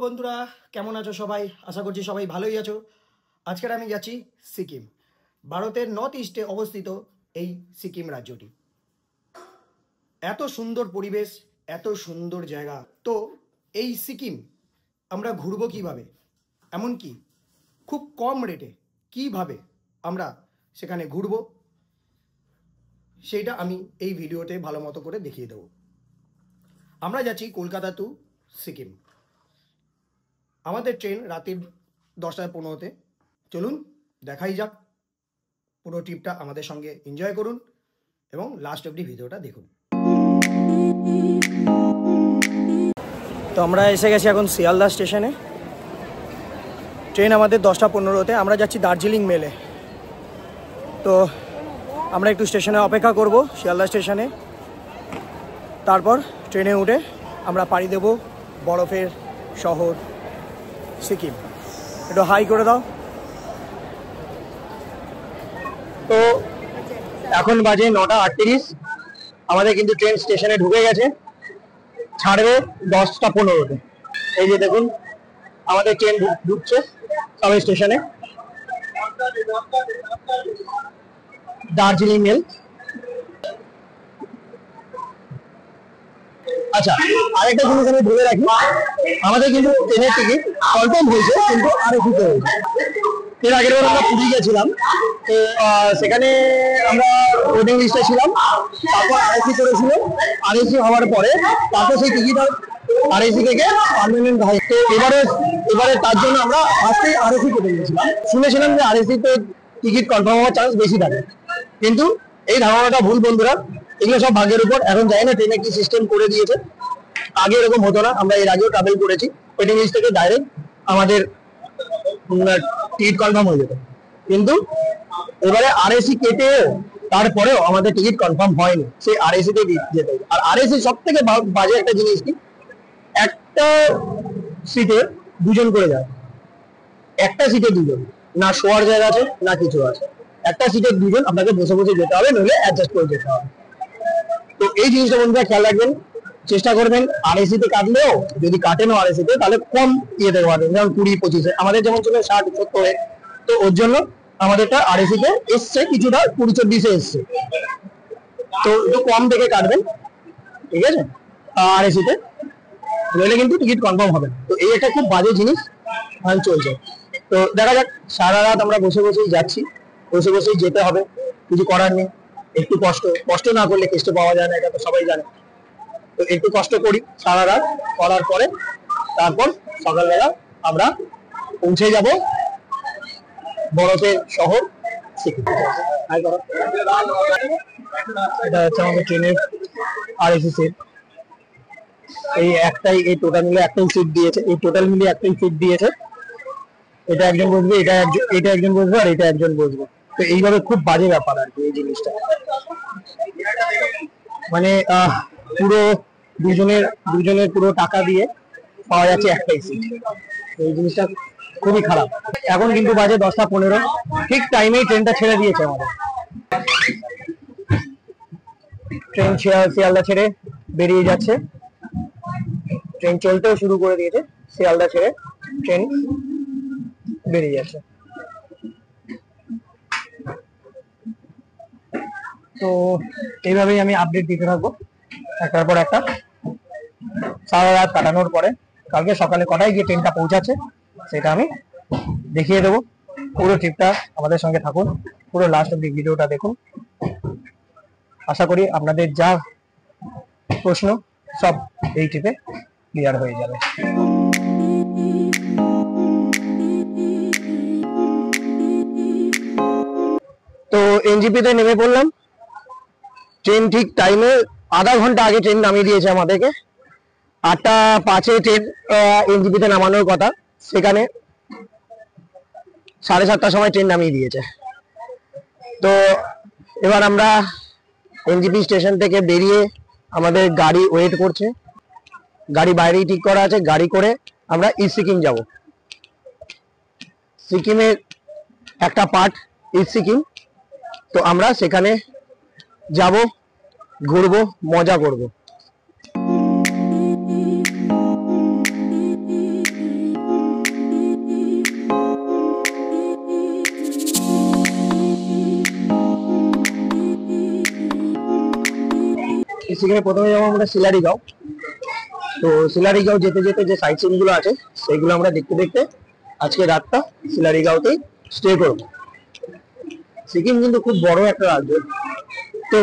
বন্ধুরা, কেমন আছো সবাই? আশা করছি সবাই ভালোই আছো। আজকের আমি যাচ্ছি সিকিম। ভারতের নর্থ ইস্টে অবস্থিত এই সিকিম রাজ্যটি। এত সুন্দর পরিবেশ, এত সুন্দর জায়গা। তো এই সিকিম আমরা ঘুরবো কিভাবে, এমনকি খুব কম রেটে কিভাবে আমরা সেখানে ঘুরবো, সেইটা আমি এই ভিডিওতে ভালো মতো করে দেখিয়ে দেবো। আমরা যাচ্ছি কলকাতা টু সিকিম। আমাদের ট্রেন রাতের 10:15-তে। চলুন দেখাই যাক। পুরো ট্রিপটা আমাদের সঙ্গে এনজয় করুন এবং লাস্ট অবধি ভিডিওটা দেখুন। তো আমরা এসে গেছি এখন শিয়ালদা স্টেশনে। ট্রেন আমাদের 10:15-তে। আমরা যাচ্ছি দার্জিলিং মেলে। তো আমরা একটু স্টেশনে অপেক্ষা করব, শিয়ালদা স্টেশনে। তারপর ট্রেনে উঠে আমরা পাড়ি দেব বরফের শহর সিকিম। একটু হাই করে দাও। তো এখন বাজে 9:38। আমাদের কিন্তু ট্রেন স্টেশনে ঢুকে গেছে, ছাড়বে 10:15-তে। এই যে দেখুন আমাদের ট্রেন ঢুকছে সবাই স্টেশনে। দার্জিলিং মেল। আচ্ছা, আরেকটা জিনিস আমি বলে রাখি, আমাদের কিন্তু ট্রেনের টিকিট কনফার্ম হয়েছে, কিন্তু আরএসিতে হয়েছে। এর আগের বার আমরা পুরী গেছিলাম, তো সেখানে আমরা ওয়েটিং লিস্টে ছিলাম। তারপর আরএসি করেছিল। আরএসি হওয়ার পরে তারপর সেই টিকিট আরএসি থেকে পার্মানেন্ট হয়। তো এবারে তার জন্য আমরা ফার্স্টেই আরএসি কেটে গেছিলাম। শুনেছিলাম যে আরএসিতে টিকিট কনফার্ম হওয়ার চান্স বেশি থাকে, কিন্তু এই ধারণাটা ভুল বন্ধুরা। এগুলো সব ভাগ্যের উপর। এখন জানি না ট্রেনে কি সিস্টেম করে দিয়েছে, আগে এরকম হতো না। আমরা এর আগেও ট্রাভেল করেছি, ওয়েটিং লিস্ট থেকে ডাইরেক্ট আমাদের টিকিট কনফার্ম হয়ে যেত। কিন্তু এবারে আরএসি কেটেও তারপরেও আমাদের টিকিট কনফার্ম হয়নি, সেই আরএসি তে যেতে হবে। আর আরএসি সব থেকে বাজে একটা জিনিস কি, একটা সিটে দুজন করে যায়। একটা সিটে দুজন, না শোয়ার জায়গা আছে না কিছু আছে। একটা সিটে দুজন, আপনাকে বসে বসে যেতে হবে, নইলে অ্যাডজাস্ট করে যেতে হবে। তো এই জিনিসটা বন্ধুরা খেয়াল রাখবেন, চেষ্টা করবেন আরএসি তে কাটলেও, যদি কাটেনও আরএসি তে, তাহলে কম ইয়েতে পারবেন, যেমন 20-25-এ। আমাদের যেমন ছিল 60-70-এ, তো ওর জন্য আমাদেরটা আরএসি তে এসছে কিছুটা 20-24-এ এসছে। তো একটু কম দেখে কাটবেন, ঠিক আছে, আরএসি তে, নইলে কিন্তু টিকিট কনফার্ম হবে। তো এই একটা খুব বাজে জিনিস চলছে। তো দেখা যাক, সারা রাত আমরা বসে বসেই যাচ্ছি, বসে বসেই যেতে হবে, কিছু করার নেই। একটু কষ্ট না করলে কেষ্ট পাওয়া যায় না, এটা তো সবাই জানে। তো একটু কষ্ট করি সারা রাত, করার পরে তারপর সকালবেলা আমরা পৌঁছে যাব বরফের শহর সিকিম। এটা হচ্ছে আমাদের ট্রেনের আরএসি সিট। এই টোটাল মিলে একটাই সিট দিয়েছে। এটা একজন বসবে, এটা একজন বসবে, আর এটা একজন বসবে। তো এইভাবে খুব বাজে ব্যাপার আর কি এই জিনিসটা। মানে পুরো দুজনের পুরো টাকা দিয়ে পাওয়া যাচ্ছে একটাই সিট। এই জিনিসটা খুবই খারাপ। এখন কিন্তু বাজে 10:15, ঠিক টাইমেই ট্রেনটা ছেড়ে দিয়েছে আমাদের। ট্রেন শিয়ালদা ছেড়ে বেরিয়ে যাচ্ছে। ট্রেন চলতেও শুরু করে দিয়েছে, শিয়ালদা ছেড়ে ট্রেন বেরিয়ে যাচ্ছে। তো এইভাবেই আমি আপডেট দিতে থাকবো একটার পর একটা। সারা রাত কাটানোর পরে কালকে সকালে কটায় গিয়ে ট্রেনটা পৌঁছাচ্ছে সেটা আমি দেখিয়ে দেবো। পুরো ট্রিপটা আমাদের সঙ্গে থাকুন, পুরো লাস্ট অব্দি ভিডিওটা দেখুন। আশা করি আপনাদের যা প্রশ্ন সব এই ট্রিপে ক্লিয়ার হয়ে যাবে। তো এনজিপিতে নেমে পড়লাম। ট্রেন ঠিক টাইমে, আধা ঘন্টা আগে ট্রেন নামিয়ে দিয়েছে আমাদেরকে। 8:05-এ ট্রেন এনজিপিতে নামানোর কথা, সেখানে 7:30টার সময় ট্রেন নামিয়ে দিয়েছে। তো এবার আমরা এনজিপি স্টেশন থেকে বেরিয়ে আমাদের গাড়ি ওয়েট করছে। গাড়ি বাইরেই ঠিক করা আছে। গাড়ি করে আমরা ইস্ট সিকিম যাব। সিকিমের একটা পার্ট ইস্ট সিকিম। তো আমরা সেখানে যাব, ঘুরবো, মজা করব। সেখানে প্রথমে যাবো আমরা শিলারিগাঁও। তো শিলারিগাঁও যেতে যেতে যে সাইট সিন গুলো আছে সেগুলো আমরা দেখতে দেখতে আজকে রাতটা শিলারিগাঁওতেই স্টে করব। সিকিম কিন্তু খুব বড় একটা রাজ্য, তো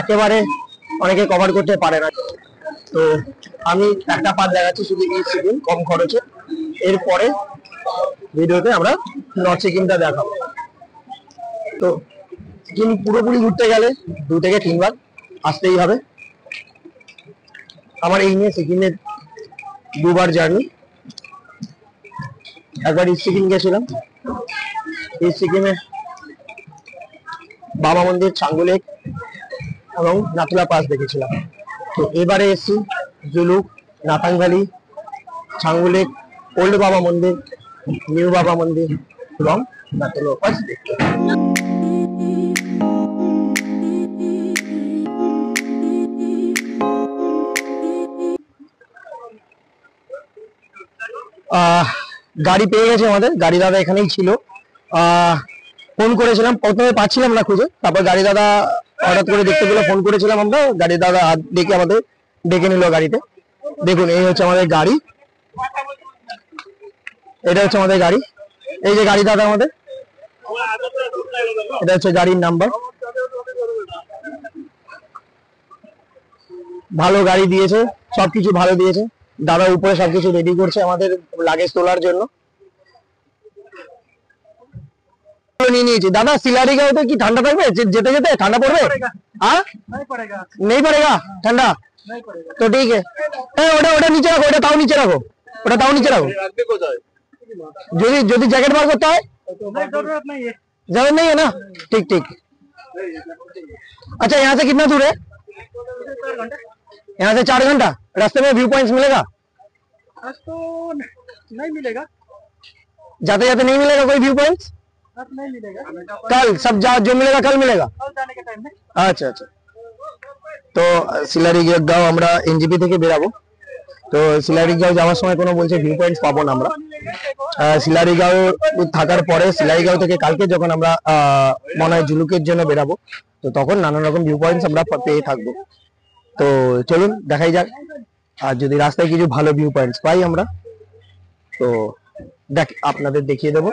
একেবারে অনেকে কভার করতে পারে না। তো আমি একটা পার্ট দেখাচ্ছি শুধু ইস্ট সিকিম কম খরচে, এরপরে ভিডিওতে আমরা নর্থ সিকিমটা দেখাবো। তো সিকিম পুরোপুরি ঘুরতে গেলে 2 থেকে 3 বার আসতেই হবে। আমার এই নিয়ে সিকিমের 2 বার জার্নি। একবার ইস্ট সিকিম গেছিলাম, ইস্ট সিকিমে বাবা মন্দির, ছাঙ্গু লেক এবং নাথুলা পাস দেখেছিলাম। তো এবারে এসেছি Zuluk, Nathang valley, Changu lake, old বাবা মন্দির, নিউ বাবা মন্দির এবং নাথুলা পাস দেখতে। গাড়ি পেয়ে গেছে আমাদের, গাড়ি দাদা এখানেই ছিল। ফোন করেছিলাম, প্রথমে পাচ্ছিলাম না খুঁজে, তারপর গাড়ি দাদা হঠাৎ করে দেখতে পেলে ফোন করেছিলাম আমরা, গাড়ি দাদা দেখে আমাদের ডেকে নিল গাড়িতে। দেখুন এই হচ্ছে আমাদের গাড়ি, এটা হচ্ছে আমাদের গাড়ি। এই যে গাড়ি দাদা আমাদের, এটা হচ্ছে গাড়ির নাম্বার। ভালো গাড়ি দিয়েছে, সবকিছু ভালো দিয়েছে। দাদা উপরে সবকিছু রেডি করছে আমাদের লাগেজ তোলার জন্য। নিয়ে নিয়েছি দাদা। শিলারিগাঁওতে কি ঠান্ডা থাকবে? যেতে যেতে ঠান্ডা পড়বে? हाँ नहीं पड़ेगा ठंडा तो ठीक है। ওটা ওটা নিচে রাখো, ওটা তাও নিচে রাখো, ওটা তাও নিচে রাখো। যদি যদি জ্যাকেট বার করতে হয় जरूरत नहीं है ना? ठीक ठीक। अच्छा यहाँ से कितना दूर है? यहाँ से 4 घंटा। रास्ते में व्यू पॉइंट्स मिलेगा? तो नहीं मिलेगा, जाते जाते नहीं मिलेगा कोई व्यू पॉइंट्स? नहीं मिलेगा, कल सब जो मिलेगा कल मिलेगा, कल जाने के टाइम में। अच्छा अच्छा। তো শিলারিগাঁও আমরা এনজিপি থেকে বেরাবো। তো শিলারিগাঁও যাওয়ার সময় কোনো বলছে ভিউ পয়েন্টস পাবো না আমরা। শিলারিগাঁও থাকার পরে শিলারিগাঁও থেকে কালকে যখন আমরা মনে হয় জুলুকের জন্য বেরাবো, তো তখন নানান রকম ভিউ পয়েন্টস আমরা পেয়ে থাকবো। তো চলুন দেখাই যাক, আর যদি রাস্তায় কিছু ভালো ভিউ পয়েন্টস পাই আমরা তো আপনাদের দেখিয়ে দেবো।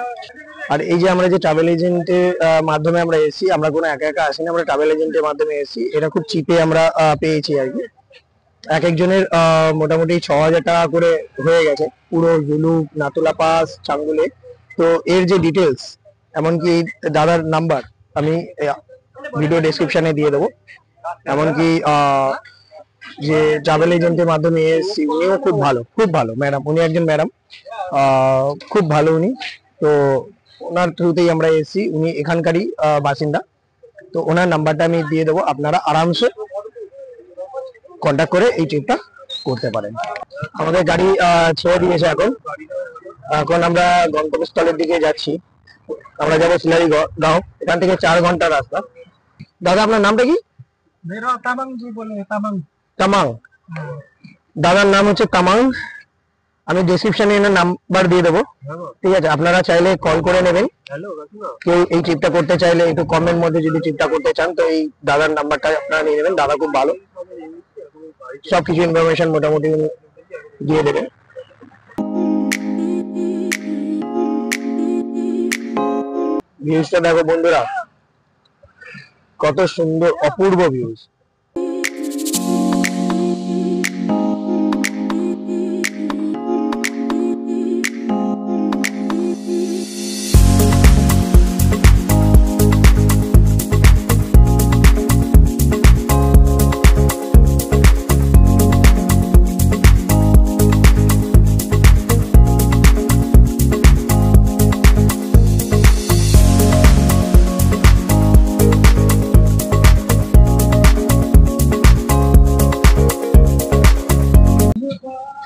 আর এই যে আমরা যে ট্রাভেল এজেন্টের মাধ্যমে আমরা এসেছি, আমরা কোনো একা একা আসিনি, আমরা ট্রাভেল এজেন্টের মাধ্যমে এসেছি। এটা খুব চিপে আমরা পেয়েছি আর কি। এক একজনের মোটামুটি 6,000 টাকা করে হয়ে গেছে পুরো জুলুক, নাথুলা পাস, ছাঙ্গু লেক। তো এর যে ডিটেলস, এমনকি দাদার নাম্বার আমি ভিডিও ডেসক্রিপশনে দিয়ে দেবো। এমনকি যে ট্রাভেল এজেন্টের মাধ্যমে এসেছি উনিও খুব ভালো ম্যাডাম, উনি একজন ম্যাডাম, খুব ভালো উনি। তো ওনার থ্রুতেই আমরা এসেছি, উনি এখানকারই বাসিন্দা। তো ওনার নাম্বারটা আমি দিয়ে দেবো, আপনারা আরামসে কন্ট্যাক্ট করে এই ট্রিপটা করতে পারেন। আমাদের গাড়ি ছেড়ে দিয়েছে এখন। এখন আমরা গন্তব্যস্থলের দিকে যাচ্ছি। আমরা যাবো শিলারিগাঁও, এখান থেকে 4 ঘন্টা রাস্তা। দাদা আপনার নামটা কি? মেরা তামাং জি বলে। তামাং। দাদার নাম হচ্ছে তামাং। আমি ডেসক্রিপশনে এর নাম্বার দিয়ে দেবো, ঠিক আছে? আপনারা চাইলে কল করে নেবেন। কেউ এই ট্রিপটা করতে চাইলে, একটু কমের মধ্যে যদি ট্রিপটা করতে চান, তো এই দাদার নাম্বারটা আপনারা নিয়ে নেবেন। দাদা খুব ভালো, সবকিছু ইনফরমেশন মোটামুটি দিয়ে দেবেন। ভিউজটা দেখো বন্ধুরা, কত সুন্দর, অপূর্ব ভিউজ।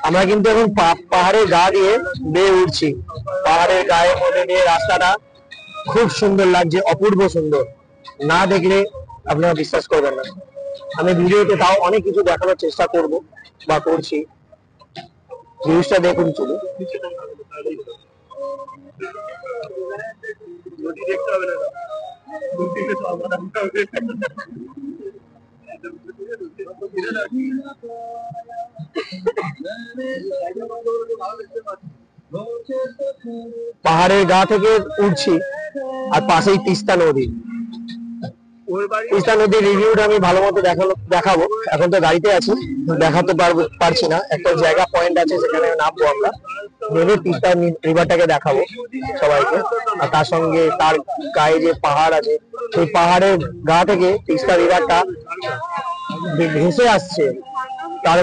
আমরা কিন্তু এখন পাহাড়ের গা দিয়ে বেয়ে উঠছি। পাহাড়ের গায়ের মধ্যে দিয়ে রাস্তাটা খুব সুন্দর লাগছে, অপূর্ব সুন্দর। না দেখলে আপনারা বিশ্বাস করবেন না। আমি ভিডিওতে তাও অনেক কিছু দেখানোর চেষ্টা করব বা করছি। ভিউজটা দেখুন শুধু। পাহাড়ের গা থেকে উঠছি আর পাশেই তিস্তা নদী। তিস্তা নদীর রিভিউটা আমি ভালো মতো দেখাবো। এখন তো গাড়িতে আছি, দেখাতে পারছি না। একটা জায়গা পয়েন্ট আছে, সেখানে নামবো আমরা, নেমে তিস্তা রিভারটাকে দেখাবো সবাইকে। আর তার সঙ্গে তার গায়ে যে পাহাড় আছে, সেই পাহাড়ের গা থেকে তিস্তা রিভারটা ভেসে আসছে, তার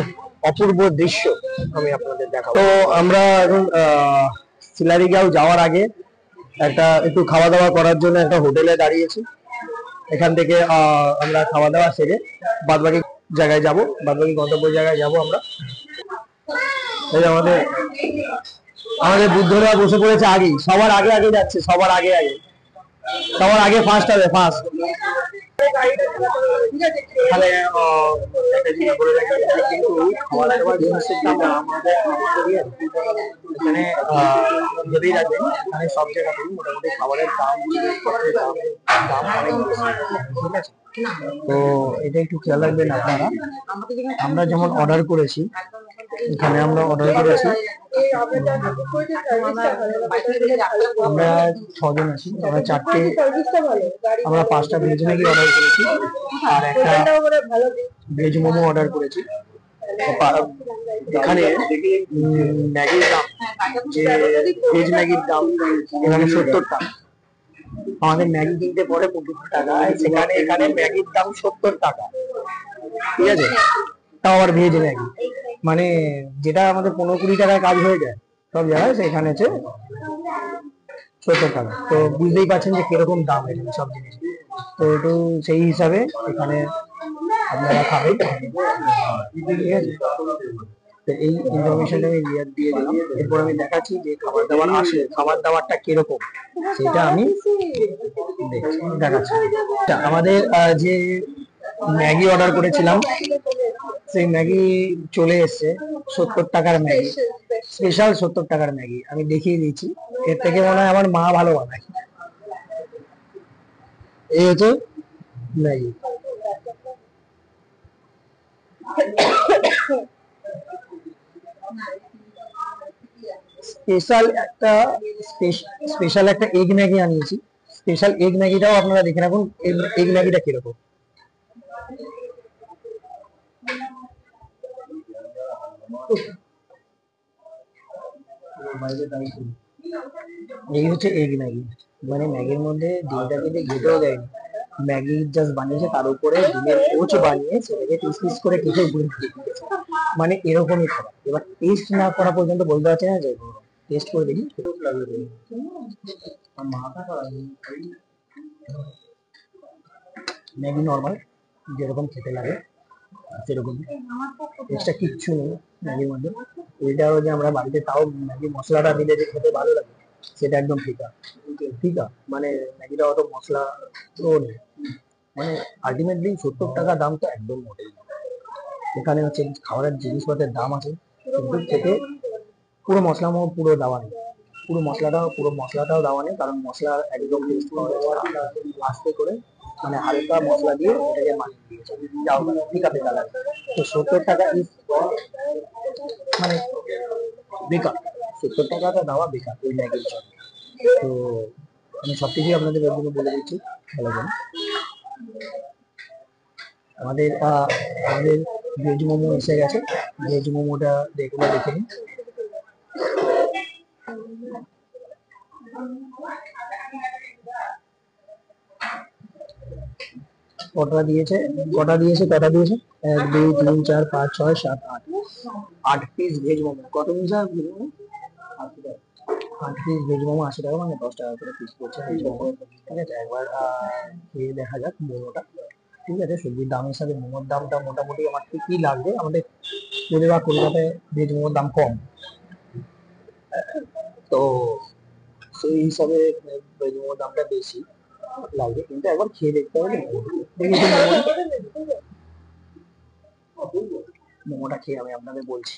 অপূর্ব দৃশ্য আমি আপনাদের দেখাবো। তো আমরা এখন সিলারিগাঁও যাওয়ার আগে একটু খাওয়া দাওয়া করার জন্য একটা হোটেলে দাঁড়িয়েছি। এখান থেকে আমরা খাওয়া দাওয়া সেরে বাদবাকি জায়গায় যাব, বাদবাকি গন্তব্য জায়গায় যাব আমরা। এই আমাদের আমাদের বুদ্ধরা বসে পড়েছে আগেই, সবার আগে আগে যাচ্ছে, সবার আগে আগে, সবার আগে ফার্স্ট হবে, ফার্স্ট। তাহলে একটা জিনিস বলে রাখি, কিন্তু খাওয়া দাওয়ার জিনিসের দাম আমাদের এখানে যদি রাখবেন, এখানে সব জায়গাতেই মোটামুটি খাবারের দাম দাম অনেক বেশি, ঠিক আছে? তো এটা একটু খেয়াল রাখবেন আপনারা। আমরা যেমন অর্ডার করেছি, এখানে আমরা অর্ডার করেছি, আমরা 6 জন আছি, আমরা 4টে, আমরা 5টা ভেজ ম্যাগি অর্ডার করেছি আর একটা ভেজ মোমো অর্ডার করেছি। এখানে ম্যাগির দাম, যে ভেজ ম্যাগির দাম এখানে 70 টাকা। আমাদের ম্যাগি কিনতে পড়ে 25 টাকা, সেখানে এখানে ম্যাগির দাম 70 টাকা, ঠিক আছে? তাও আবার ভেজ ম্যাগি, মানে যেটা আমাদের 15-20 টাকায় কাজ হয়ে যায় সব জায়গায়, সেখানে হচ্ছে 70 টাকা। তো বুঝতেই পারছেন যে কিরকম দাম এখানে সব জিনিস। তো একটু সেই হিসাবে এখানে আপনারা খাবেন, ঠিক আছে? তো এই ইনফরমেশনটা আমি দিয়ে দিলাম। এরপর আমি দেখাচ্ছি যে খাবার দাবার আসে, খাবার দাবারটা কিরকম সেটা আমি দেখাচ্ছি। আমাদের যে ম্যাগি অর্ডার করেছিলাম, সেই ম্যাগি চলে এসছে 70 টাকার ম্যাগি, স্পেশাল 70 টাকার ম্যাগি। আমি দেখিয়ে দিচ্ছি, এর থেকে মনে হয় আমার মা ভালো বানায়। এই হচ্ছে ম্যাগি। স্পেশাল একটা এগ ম্যাগি আনিয়েছি। স্পেশাল এগ ম্যাগিটাও আপনারা দেখে রাখুন, এগ ম্যাগিটা কিরকম। এই হচ্ছে এগ ম্যাগি, মানে ম্যাগির মধ্যে ডিমটা কিন্তু ঘেটেও দেয়নি, ম্যাগি জাস্ট বানিয়েছে, তার উপরে ডিমের কোচ বানিয়ে সেটাকে পিস পিস করে কেটে গুঁড়ো দিয়ে দিয়েছে। মানে এরকমই খাবার। এবার টেস্ট না করা পর্যন্ত বলতে পারছি না যে, টেস্ট করে দেখি। ম্যাগি নর্মাল যেরকম খেতে লাগে সেরকম, এক্সট্রা কিচ্ছু নেই ম্যাগির মধ্যে। এটা হলো যে আমরা বাড়িতে তাও ম্যাগি মশলাটা দিলে যে খেতে ভালো লাগে, সেটা একদম ফিকা ফিকা, মানে ম্যাগিটা অত মশলা তো নেই। মানে আলটিমেটলি 70 টাকা দাম তো একদম মোটেই না। এখানে হচ্ছে খাবারের জিনিসপত্রের দাম আছে, কিন্তু খেতে পুরো মশলা পুরো দেওয়া নেই, পুরো মশলাটাও দেওয়া নেই, কারণ মশলা একদম টেস্ট পাওয়া যাচ্ছে আস্তে করে, মানে হালকা মশলা দিয়ে এটাকে মানিয়ে দিয়েছে, যাও ফিকা ফিকা লাগে। তো 70 টাকা মানে বেকার, 70 টাকাটা দেওয়া বেকার ওই ম্যাগির জন্য। তো আমি সবকিছুই আপনাদের এর জন্য বলে দিচ্ছি, ভালো করে। আমাদের ভেজ মোমো এসে গেছে, ভেজ মোমোটা দেখে নিন। কটা দিয়েছে 1 2 3 4 5 6 7 8 8 পিস ভেজ মোমো। কত piece veg momo? 8 piece veg momo 80 টাকা, মানে 10 টাকা করে পিস পড়ছে ভেজ মোমো, ঠিক আছে? একবার খেয়ে দেখা যাক মোমোটা, ঠিক আছে? সবজির দাম হিসাবে মোমোর দামটা মোটামুটি আমার ঠিকই লাগবে। আমাদের কলকাতায় ভেজ মোমোর দাম কম, তো সেই হিসাবে ভেজ মোমোর দামটা বেশি লাগবে, কিন্তু একবার খেয়ে দেখতে হবে। মোমোটা খেয়ে আমি আপনাদের বলছি।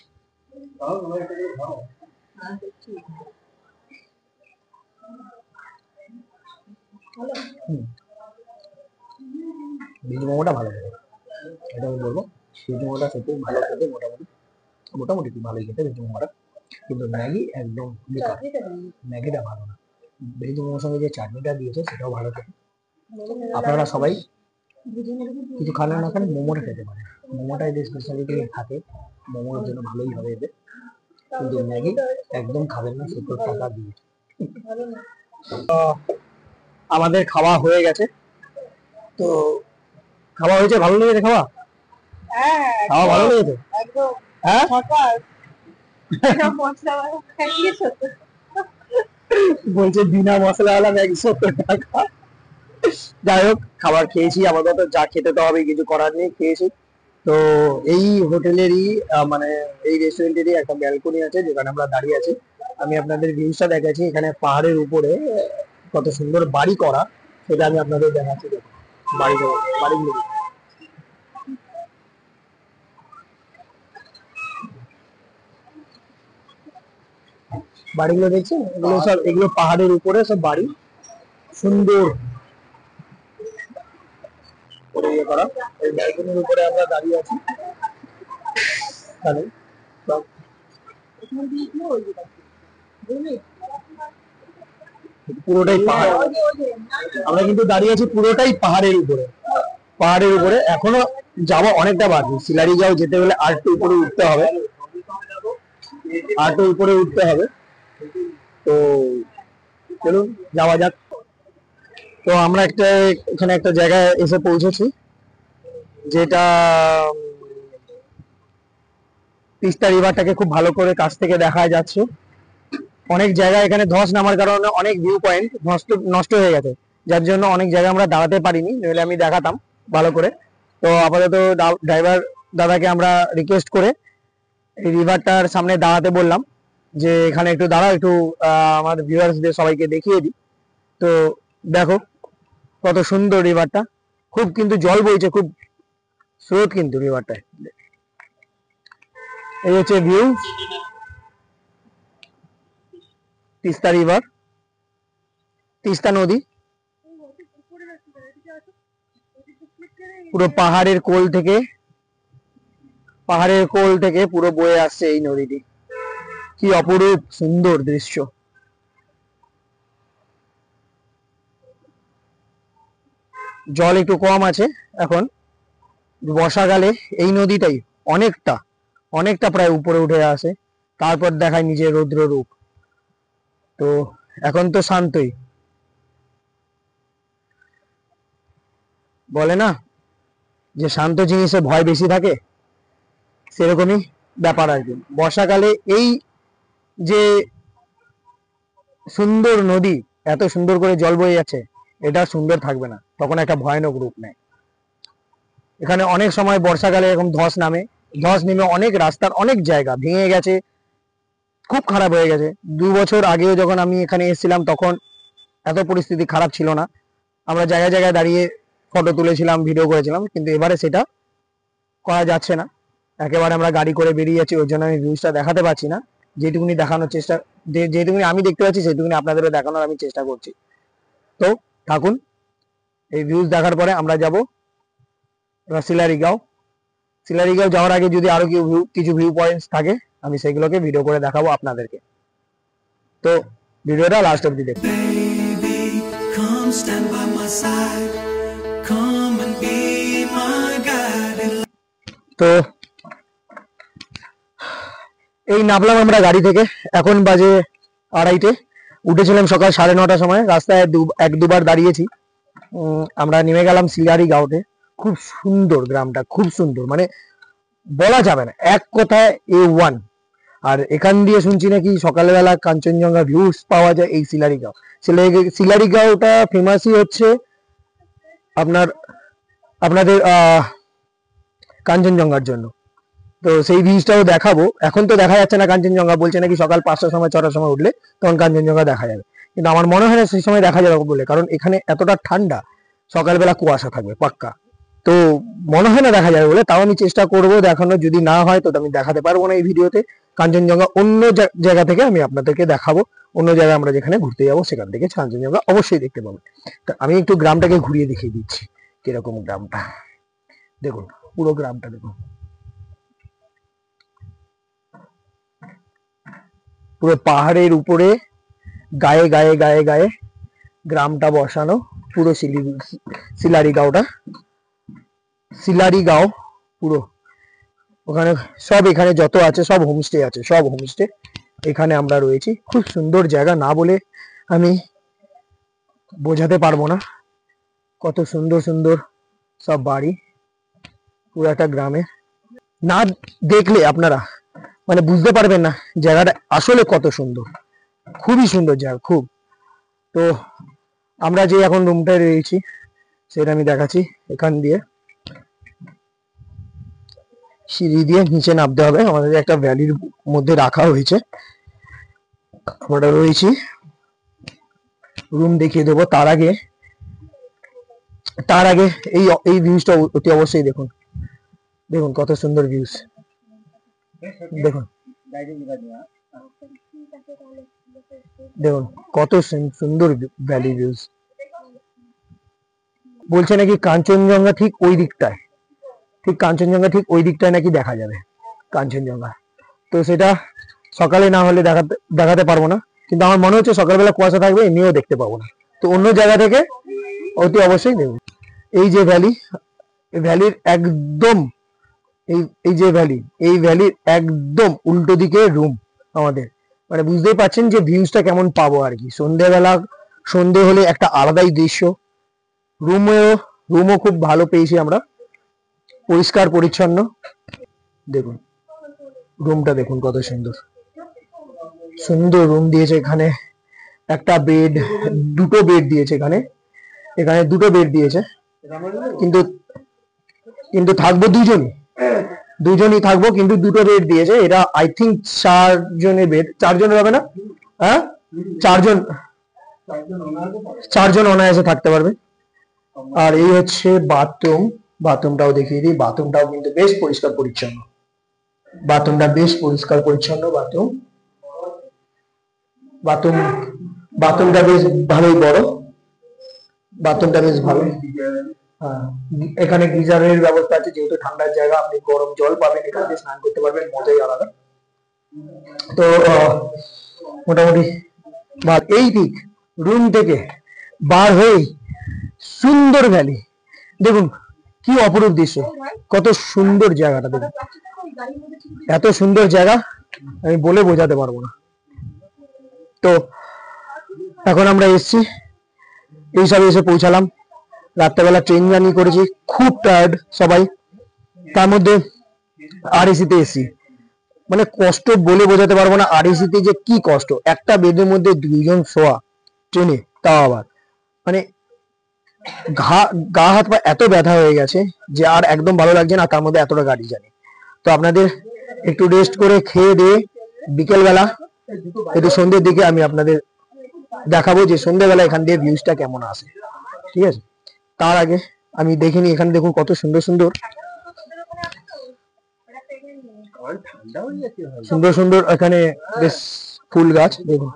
ভেজ মোমোটা ভালো লাগে, এটা আমি বলবো। ভেজ মোমোটা সত্যি ভালো খেতে, মোটামুটি মোটামুটি কি ভালোই খেতে ভেজ মোমোটা, কিন্তু ম্যাগি একদম বেকার, ম্যাগিটা ভালো না। ভেজ মোমোর সঙ্গে যে চাটনিটা দিয়েছে সেটাও ভালো খেতে। আপনারা সবাই কিছু খান না খান মোমোটা খেতে পারে, মোমোটা এদের স্পেশালিটি থাকে, মোমোর জন্য ভালোই হবে এদের, কিন্তু ম্যাগি একদম খাবেন না 70 টাকা দিয়ে। আমাদের খাওয়া হয়ে গেছে, তো খাওয়া হয়েছে, ভালো লেগেছে খাওয়া? খাওয়া ভালো লেগেছে হ্যাঁ। বলছে বিনা মশলাওয়ালা ম্যাগি 70 টাকা। যাই হোক, খাবার খেয়েছি, আপাতত যা খেতে তো হবে, কিছু করার নেই, খেয়েছি। তো এই হোটেলেরই মানে এই রেস্টুরেন্টেরই একটা ব্যালকনি আছে যেখানে আমরা দাঁড়িয়ে আছি। আমি আপনাদের ভিউজটা দেখাচ্ছি, এখানে পাহাড়ের উপরে কত সুন্দর বাড়ি করা, সেটা আমি আপনাদের দেখাচ্ছি। বাড়িগুলো বাড়িগুলো দেখছেন, এগুলো পাহাড়ের উপরে সব বাড়ি, সুন্দর করে ইয়ে করা। এই ব্যালকনির উপরে আমরা দাঁড়িয়ে আছি, তাহলে পুরোটাই পাহাড়, আমরা কিন্তু দাঁড়িয়ে আছি পুরোটাই পাহাড়ের উপরে। পাহাড়ের উপরে এখনো যাওয়া অনেকটা বাকি, শিলারিগাঁও যেতে হলে আরেকটু উপরে উঠতে হবে, আরেকটু উপরে উঠতে হবে। তো চলুন যাওয়া যাক। তো আমরা এখানে একটা জায়গায় এসে পৌঁছেছি, যেটা তিস্তা রিভারটাকে খুব ভালো করে কাছ থেকে দেখা যাচ্ছে। অনেক জায়গায় এখানে ধস নামার কারণে অনেক ভিউ পয়েন্ট নষ্ট হয়ে গেছে, যার জন্য অনেক জায়গায় আমরা দাঁড়াতে পারিনি, নইলে আমি দেখাতাম ভালো করে। তো আপাতত ড্রাইভার দাদাকে আমরা রিকোয়েস্ট করে এই রিভারটার সামনে দাঁড়াতে বললাম, যে এখানে একটু দাঁড়াও, একটু আমার ভিউয়ার্সদের সবাইকে দেখিয়ে দিই। তো দেখো কত সুন্দর রিভারটা, খুব কিন্তু জল বইছে, খুব স্রোত কিন্তু রিভারটায়। এই হচ্ছে ভিউ তিস্তা রিভার, তিস্তা নদী, পুরো পাহাড়ের কোল থেকে পুরো বয়ে আসছে এই নদীটি। কি অপরূপ সুন্দর দৃশ্য। জল একটু কম আছে এখন, বর্ষাকালে এই নদীটাই অনেকটা প্রায় উপরে উঠে আসে, তারপর দেখায় নিজের রৌদ্র রূপ। তো এখন তো শান্তই, বলে না যে শান্ত জিনিসে ভয় বেশি থাকে, সেরকমই ব্যাপার আর কি। বর্ষাকালে এই যে সুন্দর নদী, এত সুন্দর করে জল বয়ে যাচ্ছে, এটা সুন্দর থাকবে না, তখন একটা ভয়ানক রূপ নেয়। এখানে অনেক সময় বর্ষাকালে এরকম ধস নেমে অনেক রাস্তার অনেক জায়গা ভেঙে গেছে, খুব খারাপ হয়ে গেছে। 2 বছর আগেও যখন আমি এখানে এসেছিলাম তখন এত পরিস্থিতি খারাপ ছিল না, আমরা জায়গায় জায়গায় দাঁড়িয়ে ফটো তুলেছিলাম, ভিডিও করেছিলাম, কিন্তু এবারে সেটা করা যাচ্ছে না। একেবারে আমরা গাড়ি করে বেরিয়ে যাচ্ছি, ওই জন্য আমি ভিউজটা দেখাতে পারছি না। যেটুকুনি দেখানোর চেষ্টা, যেটুকুনি আমি দেখতে পাচ্ছি সেটুকুনি আপনাদেরও দেখানোর আমি চেষ্টা করছি। তো থাকুন, এই ভিউজ দেখার পরে আমরা যাব শিলারিগাঁও যাওয়ার আগে যদি আরো কিছু ভিউ পয়েন্টস থাকে, আমি সেগুলোকে ভিডিও করে দেখাবো আপনাদেরকে। তো ভিডিওটা লাস্ট অবধি দেখুন। তো এই নামলাম আমরা গাড়ি থেকে, এখন বাজে 2:30। উঠেছিলাম সকাল 9:30টার সময়, রাস্তায় 1-2বার দাঁড়িয়েছি। আমরা নেমে গেলাম শিলারিগাঁওতে। খুব সুন্দর গ্রামটা, খুব সুন্দর, মানে বলা যাবে না, এক কথায় A1। আর এখান দিয়ে শুনছি নাকি সকালবেলা কাঞ্চনজঙ্ঘা ভিউজ পাওয়া যায় এই শিলারিগাঁওটা ফেমাসই হচ্ছে আপনাদের কাঞ্চনজঙ্ঘার জন্য। তো সেই ভিউজটাও দেখাবো। এখন তো দেখা যাচ্ছে না কাঞ্চনজঙ্ঘা, বলছে নাকি সকাল 5টার সময় 6টার সময় উঠলে তখন কাঞ্চনজঙ্ঘা দেখা যাবে, কিন্তু আমার মনে হয় না সেই সময় দেখা যাবে বলে, কারণ এখানে এতটা ঠান্ডা, সকালবেলা কুয়াশা থাকবে পাক্কা, তো মনে হয় না দেখা যাবে বলে। তাও আমি চেষ্টা করবো দেখানো, যদি না হয় তো আমি দেখাতে পারবো না এই ভিডিওতে। কাঞ্চনজঙ্ঘা অন্য জায়গা থেকে আমি আপনাদেরকে দেখাবো, অন্য জায়গায় আমরা যেখানে ঘুরতে যাবো সেখান থেকে কাঞ্চনজঙ্ঘা অবশ্যই দেখতে পাবো। আমি একটু গ্রামটাকে ঘুরিয়ে দেখিয়ে দিচ্ছি কিরকম গ্রামটা। দেখুন পুরো গ্রামটা দেখুন, পুরো পাহাড়ের উপরে গায়ে গায়ে গায়ে গায়ে গ্রামটা বসানো, পুরো সিলারিগাঁওটা, সিলারিগাঁও পুরো। ওখানে সব, এখানে যত আছে সব হোমস্টে আছে, সব হোমস্টে। এখানে আমরা রয়েছি, খুব সুন্দর জায়গা, না বলে আমি বোঝাতে পারবো না কত সুন্দর সুন্দর সব বাড়ি পুরো একটা গ্রামে। না দেখলে আপনারা মানে বুঝতে পারবেন না জায়গাটা আসলে কত সুন্দর, খুবই সুন্দর জায়গা খুব। তো আমরা যে এখন রুমটায় রয়েছি সেটা আমি দেখাচ্ছি। এখান দিয়ে সিঁড়ি দিয়ে নিচে নামতে হবে, আমাদের একটা ভ্যালির মধ্যে রাখা হয়েছে। আমরা রয়েছি, রুম দেখিয়ে দেবো। তার আগে এই ভিউজটা অতি অবশ্যই দেখুন, দেখুন কত সুন্দর ভিউজ, দেখুন দেখুন কত সুন্দর ভ্যালি ভিউজ। বলছে নাকি কাঞ্চনজঙ্ঘা ঠিক ওই দিকটায়, ওই দিকটায় নাকি দেখা যাবে কাঞ্চনজঙ্ঘা। তো সেটা সকালে না হলে দেখাতে পারবো না, কিন্তু আমার মনে হচ্ছে সকালবেলা কুয়াশা থাকবে, এমনিও দেখতে পাবো না। তো অন্য জায়গা থেকে অতি অবশ্যই দেখব। এই যে ভ্যালির একদম এই যে এই ভ্যালির একদম উল্টো দিকে রুম আমাদের। মানে বুঝতেই পারছেন যে ভিউজটা কেমন পাবো আর কি। সন্ধে হলে একটা আলাদাই দৃশ্য। রুমও খুব ভালো পেয়েছি আমরা, পরিষ্কার পরিচ্ছন্ন। দেখুন রুমটা দেখুন কত সুন্দর সুন্দর রুম দিয়েছে। এখানে একটা বেড, দুটো বেড দিয়েছে, এখানে দুটো বেড দিয়েছে, কিন্তু থাকবো দুজনই থাকবো, কিন্তু দুটো বেড দিয়েছে। এটা আই থিঙ্ক 4 জনের বেড, 4 জনের হবে না? হ্যাঁ, 4 জন অনায়াসে থাকতে পারবে। আর এই হচ্ছে বাথরুমটাও দেখিয়ে দিই। বাথরুমটাও কিন্তু বেশ পরিষ্কার পরিচ্ছন্ন, বাথরুমটা বেশ ভালোই বড়, বাথরুমটা বেশ ভালো। হ্যাঁ, এখানে গিজারের ব্যবস্থা আছে, যেহেতু ঠান্ডার জায়গা, আপনি গরম জল পাবেন, এখানে স্নান করতে পারবেন, মজাই আলাদা। তো মোটামুটি এই দিক রুম থেকে বার হয়ে সুন্দর ভ্যালি, দেখুন কি অপরূপ দৃশ্য, কত সুন্দর জায়গাটা দেখুন। এত সুন্দর জায়গা আমি বলে বোঝাতে পারবো না। তো এখন আমরা এইসব এসে পৌঁছালাম। রাত্রেবেলা ট্রেন জার্নি করেছি, খুব টায়ার্ড সবাই, তার মধ্যে আরএসিতে এসি, মানে কষ্ট বলে বোঝাতে পারবো না। আরএসিতে যে কি কষ্ট, একটা বেডের মধ্যে 2 জন শোয়া ট্রেনে, তাও আবার মানে গা হাত পা এত ব্যথা হয়ে গেছে যে আর একদম ভালো লাগছে না, তার মধ্যে এতটা গাড়ি জানি। তো আপনাদের একটু রেস্ট করে খেয়ে দিয়ে বিকেলবেলা একটু সন্ধ্যের দিকে আমি আপনাদের দেখাবো যে সন্ধ্যেবেলা এখান দিয়ে ভিউজটা কেমন আসে, ঠিক আছে? তার আগে আমি দেখিনি, এখানে দেখুন কত সুন্দর সুন্দর এখানে বেশ ফুল গাছ দেখুন।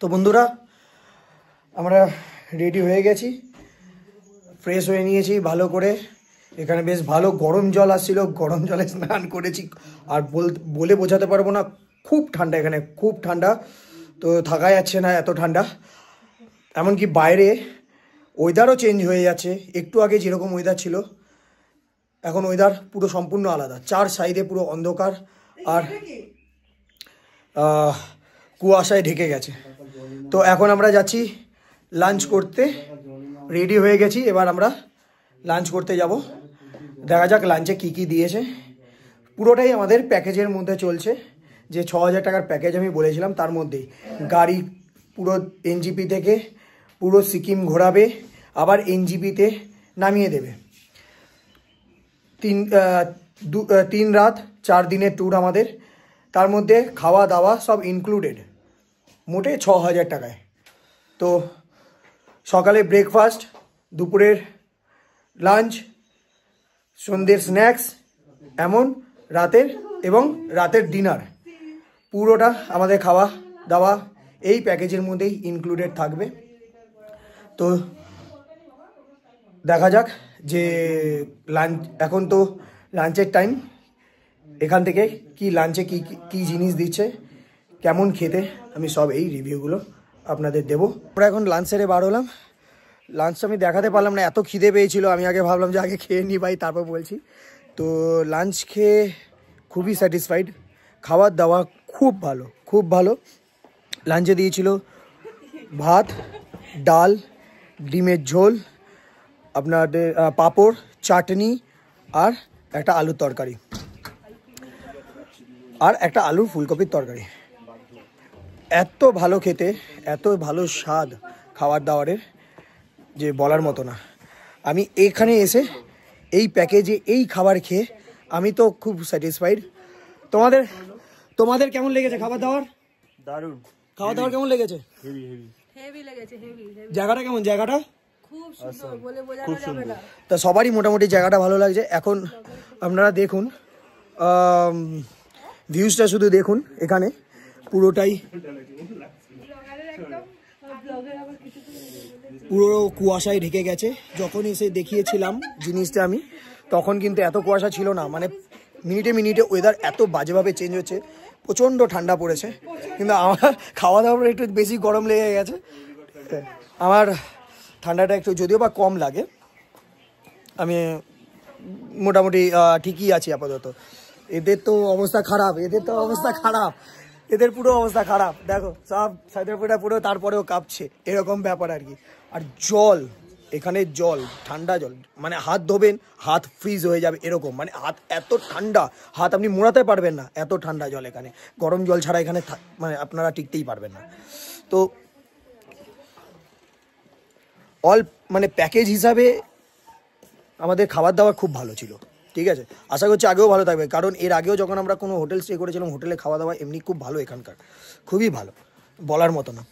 তো বন্ধুরা, আমরা রেডি হয়ে গেছি, ফ্রেশ হয়ে নিয়েছি ভালো করে। এখানে বেশ ভালো গরম জল আসছিল, গরম জলে স্নান করেছি। আর বলে বোঝাতে পারবো না, খুব ঠান্ডা, এখানে খুব ঠান্ডা, তো থাকা যাচ্ছে না, এত ঠান্ডা। এমনকি বাইরে ওয়েদারও চেঞ্জ হয়ে যাচ্ছে। একটু আগে যেরকম ওয়েদার ছিল, এখন ওয়েদার পুরো সম্পূর্ণ আলাদা। 4 সাইডে পুরো অন্ধকার আর কুয়াশায় ঢেকে গেছে। তো এখন আমরা যাচ্ছি লাঞ্চ করতে, রেডি হয়ে গেছি, এবার আমরা লাঞ্চ করতে যাব। দেখা যাক লাঞ্চে কি কি দিয়েছে। পুরোটাই আমাদের প্যাকেজের মধ্যে চলছে, যে 6000 টাকার প্যাকেজ আমি বলেছিলাম, তার মধ্যেই গাড়ি পুরো এনজিপি থেকে পুরো সিকিম ঘোরাবে, আবার এনজিপিতে নামিয়ে দেবে। 3 রাত 4 দিনের ট্যুর আমাদের, তার মধ্যে খাওয়া দাওয়া সব ইনক্লুডেড, মোটে 6000 টাকায়। তো সকালে ব্রেকফাস্ট, দুপুরের লাঞ্চ, সন্ধ্যের স্ন্যাক্স, এমন রাতের ডিনার, পুরোটা আমাদের খাওয়া দাওয়া এই প্যাকেজের মধ্যেই ইনক্লুডেড থাকবে। তো দেখা যাক যে এখন তো লাঞ্চের টাইম, এখান থেকে কি লাঞ্চে কি কি জিনিস দিচ্ছে, কেমন খেতে, আমি সব এই রিভিউগুলো আপনাদের দেবো। আমরা এখন লাঞ্চ সেরে বার হলাম। লাঞ্চটা আমি দেখাতে পারলাম না, এত খিদে পেয়েছিল। আমি আগে ভাবলাম যে আগে খেয়ে নিই ভাই, তারপর বলছি। তো লাঞ্চ খেয়ে খুবই স্যাটিসফাইড। খাবার দাওয়া খুব ভালো, খুব ভালো। লাঞ্চে দিয়েছিল ভাত, ডাল, ডিমের ঝোল, আপনাদের পাঁপড়, চাটনি আর একটা আলুর তরকারি, আর একটা আলুর ফুলকপির তরকারি। এত ভালো খেতে, এত ভালো স্বাদ খাবার দাবারের যে বলার মতো না। আমি এখানে এসে এই প্যাকেজে এই খাবার খেয়ে আমি তো খুব স্যাটিসফাইড। তোমাদের কেমন লেগেছে খাবার দাবার? দারুণ। খাবার দাবার কেমন লেগেছে? হেভি লেগেছে, হেভি। জায়গাটা কেমন? জায়গাটা খুব সুন্দর, বলে বোঝানো যাবে না। তা সবারই মোটামুটি জায়গাটা ভালো লাগছে। এখন আপনারা দেখুন, ভিউজটা শুধু দেখুন। এখানে পুরোটাই পুরো কুয়াশায় ঢেকে গেছে। যখন এসে দেখিয়েছিলাম জিনিসটা আমি, তখন কিন্তু এত কুয়াশা ছিল না। মানে মিনিটে মিনিটে ওয়েদার এত বাজেভাবে চেঞ্জ হচ্ছে, প্রচণ্ড ঠান্ডা পড়েছে। কিন্তু আমার খাওয়া দাওয়ার একটু বেশি গরম লেগে গেছে। আমার ঠান্ডাটা একটু যদিও বা কম লাগে, আমি মোটামুটি ঠিকই আছি আপাতত। এদের তো অবস্থা খারাপ, এদের পুরো অবস্থা খারাপ। দেখো সব সাইডের পুরো তারপরেও কাঁপছে, এরকম ব্যাপার আর কি। আর জল, এখানে জল, ঠান্ডা জল, মানে হাত ধোবেন হাত ফ্রিজ হয়ে যাবে এরকম। মানে হাত এত ঠান্ডা, হাত আপনি মোড়াতে পারবেন না, এত ঠান্ডা জল এখানে। গরম জল ছাড়া এখানে মানে আপনারা টিকতেই পারবেন না। তো মানে প্যাকেজ হিসাবে আমাদের খাবার দাবার খুব ভালো ছিল, ঠিক আছে। আশা করছি আগেও ভালো থাকবে, কারণ এর আগেও যখন আমরা কোনো হোটেল স্টে করেছিলাম, হোটেলে খাওয়া দাওয়া এমনি খুব ভালো এখানকার, খুবই ভালো, বলার মতো না।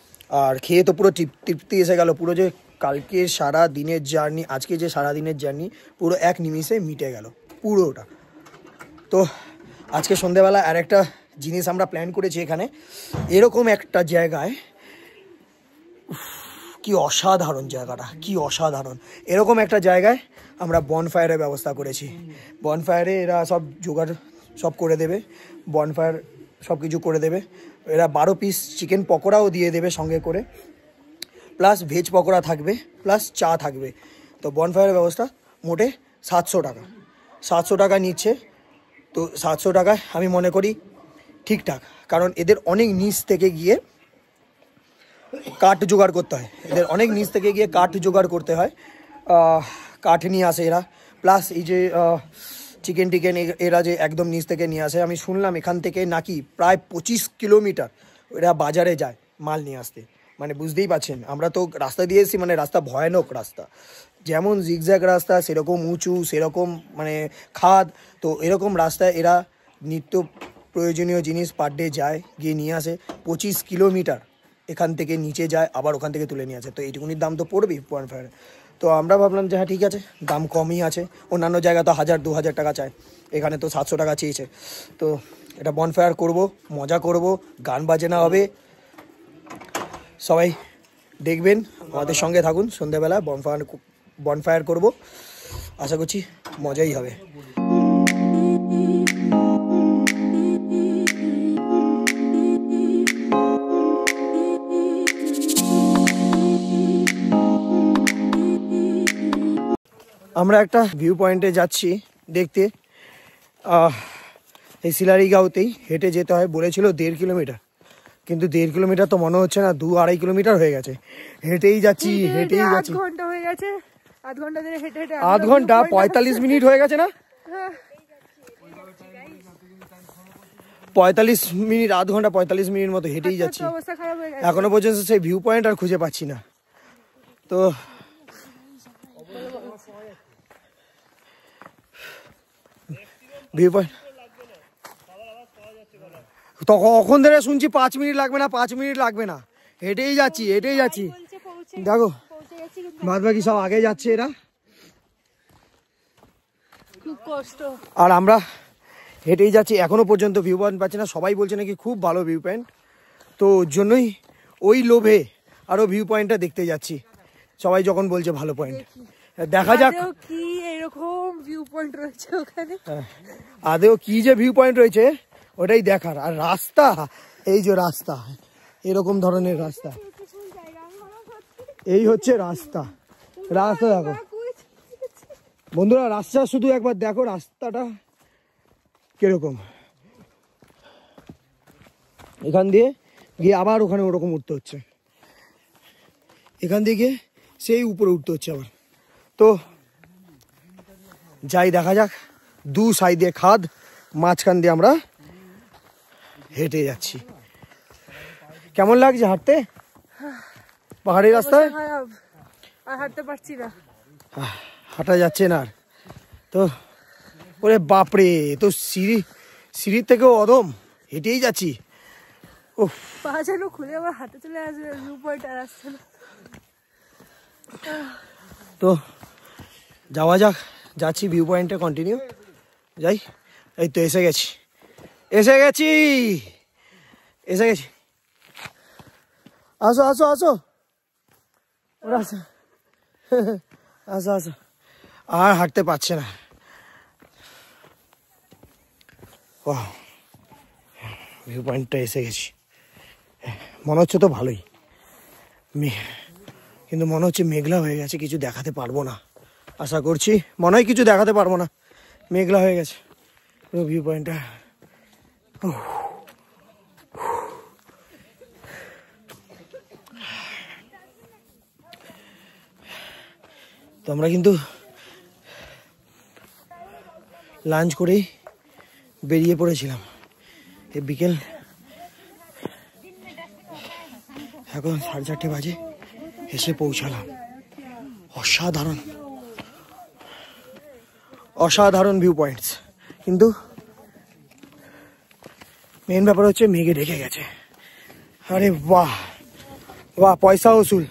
আর খেয়ে তো পুরো তৃপ্তি এসে গেল। পুরো যে কালকে সারা দিনের জার্নি, আজকে যে সারা দিনের জার্নি, পুরো এক নিমিষে মিটে গেল পুরোটা। তো আজকে সন্ধ্যেবেলা আর একটা জিনিস আমরা প্ল্যান করেছি এখানে, এরকম একটা জায়গায়। কি অসাধারণ জায়গাটা, কি অসাধারণ! এরকম একটা জায়গায় আমরা বনফায়ারের ব্যবস্থা করেছি। বনফায়ারে এরা সব জোগাড় সব করে দেবে, বনফায়ার সব কিছু করে দেবে। এরা 12 পিস চিকেন পকোড়াও দিয়ে দেবে সঙ্গে করে, প্লাস ভেজ পকোড়া থাকবে, প্লাস চা থাকবে। তো বনফায়ারের ব্যবস্থা মোটে 700 টাকা, 700 টাকা নিচ্ছে। তো 700 টাকায় আমি মনে করি ঠিকঠাক, কারণ এদের অনেক নিচ থেকে গিয়ে কাঠ জোগাড় করতে হয়, কাঠ জোগাড় করতে হয়। কাঠ নিয়ে আসে এরা, প্লাস এই যে চিকেন টিকেন এরা যে একদম নিচ থেকে নিয়ে আসে। আমি শুনলাম এখান থেকে নাকি প্রায় 25 কিলোমিটার এরা বাজারে যায় মাল নিয়ে আসতে। মানে বুঝতেই পারছেন, আমরা তো রাস্তা দিয়ে এসেছি, মানে রাস্তা ভয়ানক রাস্তা, যেমন জিগজ্যাগ রাস্তা, সেরকম উঁচু, সেরকম মানে খাদ। তো এরকম রাস্তায় এরা নিত্য প্রয়োজনীয় জিনিস পার ডে যায়, গিয়ে নিয়ে আসে। 25 কিলোমিটার এখান থেকে নিচে যায়, আবার ওখান থেকে তুলে নিয়ে আসে। তো এইটুকুনির দাম তো পড়বেই বনফায়ারে। তো আমরা ভাবলাম যে হ্যাঁ ঠিক আছে, দাম কমই আছে। অন্যান্য জায়গা তো 1000-2000 টাকা চায়, এখানে তো 700 টাকা চেয়েছে। তো এটা বনফায়ার করব, মজা করব, গান বাজনা হবে। সবাই দেখবেন, আমাদের সঙ্গে থাকুন। সন্ধ্যেবেলা বনফায়ার করব, আশা করছি মজাই হবে। আমরা একটা ভিউ পয়েন্টে যাচ্ছি দেখতে। এই সিলারিগাঁওতেই হেঁটে যেতে হয়, বলেছিল 1.5 কিলোমিটার, কিন্তু 1.5 কিলোমিটার তো মনে হচ্ছে না, 2-2.5 কিলোমিটার হয়ে গেছে। হেঁটেই যাচ্ছি। 8 ঘন্টা হয়ে গেছে, 8 ঘন্টা ধরে হেঁটে 8 ঘন্টা 45 মিনিট হয়ে গেছে না? 45 মিনিট, 8 ঘন্টা 45 মিনিট মতো হেঁটেই যাচ্ছি। অবস্থা খারাপ হয়ে গেছে। এখনো পর্যন্ত সেই ভিউ পয়েন্ট আর খুঁজে পাচ্ছি না। তো ভিউ পয়েন্ট তখন ধরে শুনছি 5 মিনিট লাগবে না, 5 মিনিট লাগবে না, হেঁটেই যাচ্ছি। দেখো বাদ বাকি সব আগে যাচ্ছে এরা, খুব কষ্ট। আর আমরা হেঁটেই যাচ্ছি। এখনো পর্যন্ত ভিউ পয়েন্ট পাচ্ছি না। সবাই বলছে নাকি খুব ভালো ভিউ পয়েন্ট, তো ওর জন্যই ওই লোভে আরও ভিউ পয়েন্টটা দেখতে যাচ্ছি। সবাই যখন বলছে ভালো পয়েন্ট, দেখা যাক আদেও কি এরকম ভিউ পয়েন্ট রয়েছে ওখানে। আদেও কি যে ভিউ পয়েন্ট রয়েছে ওটাই দেখার। আর রাস্তা, এই যে রাস্তা, এরকম ধরনের রাস্তা, এই হচ্ছে রাস্তা। রাস্তা দেখো বন্ধুরা, রাস্তা শুধু একবার দেখো রাস্তাটা কিরকম। এখান দিয়ে গিয়ে আবার ওখানে ওরকম উঠতে হচ্ছে, এখান দিয়ে গিয়ে সেই উপরে উঠতে হচ্ছে আবার। তো যাই, দেখা যাক। দু সাইডে খাদ, মাঝখান দিয়ে আমরা হেঁটে যাচ্ছি। কেমন লাগছে হাঁটতে পাহাড়ি রাস্তায়? আর হাঁটতে পারছি না, হাঁটা যাচ্ছে না আর। তো ওরে বাপরে, তো সিঁড়ির থেকেও অদম, হেঁটেই যাচ্ছি। ও পা যেন খুলে আবার হাতে চলে আসবে ভিউ পয়েন্ট আর আসছে না। তো যাওয়া যাক, যাচ্ছি ভিউ পয়েন্টে, কন্টিনিউ যাই। এই তো এসে গেছি, এসে গেছি, এসে গেছি। আসো আসো আসো, ওরা আসো আসো আসো। আর হাঁটতে পারছে না। ও ভিউ পয়েন্টটা এসে গেছি। মনে হচ্ছে তো ভালোই, কিন্তু মনে হচ্ছে মেঘলা হয়ে গেছে, কিছু দেখাতে পারবো না। আশা করছি মনে হয় কিছু দেখাতে পারবো না, মেঘলা হয়ে গেছে ভিউ পয়েন্টটা। তো আমরা কিন্তু লাঞ্চ করেই বেরিয়ে পড়েছিলাম। এই বিকেল এখন 4:30 বাজে, এসে পৌঁছালাম। অসাধারণ অসাধারণ ভিউ পয়েন্টস, কিন্তু মেন ব্যাপার হচ্ছে মেঘে ঢেকে গেছে। আরে বাহ বাহ, পয়সা উসুল।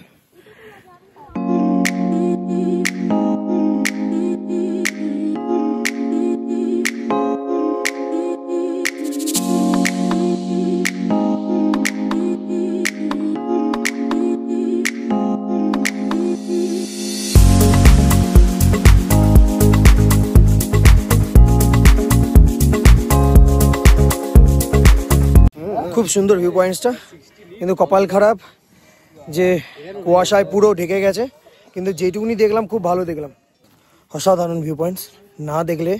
খুব সুন্দর ভিউ পয়েন্টসটা, কিন্তু কপাল খারাপ যে কুয়াশায় পুরো ঢেকে গেছে। কিন্তু যেটুকুনি দেখলাম খুব ভালো দেখলাম। অসাধারণ ভিউ পয়েন্টস, না দেখলে,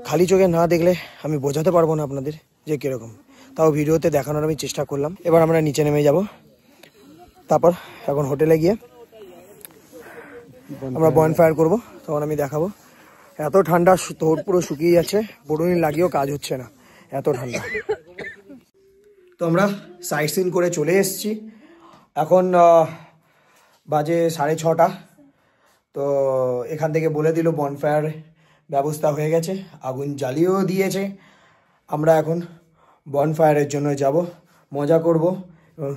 খালি চোখে না দেখলে আমি বোঝাতে পারবো না আপনাদের যে কিরকম। তাও ভিডিওতে দেখানোর আমি চেষ্টা করলাম। এবার আমরা নিচে নেমে যাব, তারপর এখন হোটেলে গিয়ে আমরা বনফায়ার করব, তখন আমি দেখাবো। এত ঠান্ডা, তোর পুরো শুকিয়ে যাচ্ছে, বরুণি লাগিয়েও কাজ হচ্ছে না, এত ঠান্ডা। তো আমরা সাইট সিন করে চলে এসেছি। এখন বাজে 6:30। তো এখান থেকে বলে দিল বনফায়ার ব্যবস্থা হয়ে গেছে, আগুন জ্বালিয়েও দিয়েছে। আমরা এখন বনফায়ারের জন্য যাব, মজা করব এবং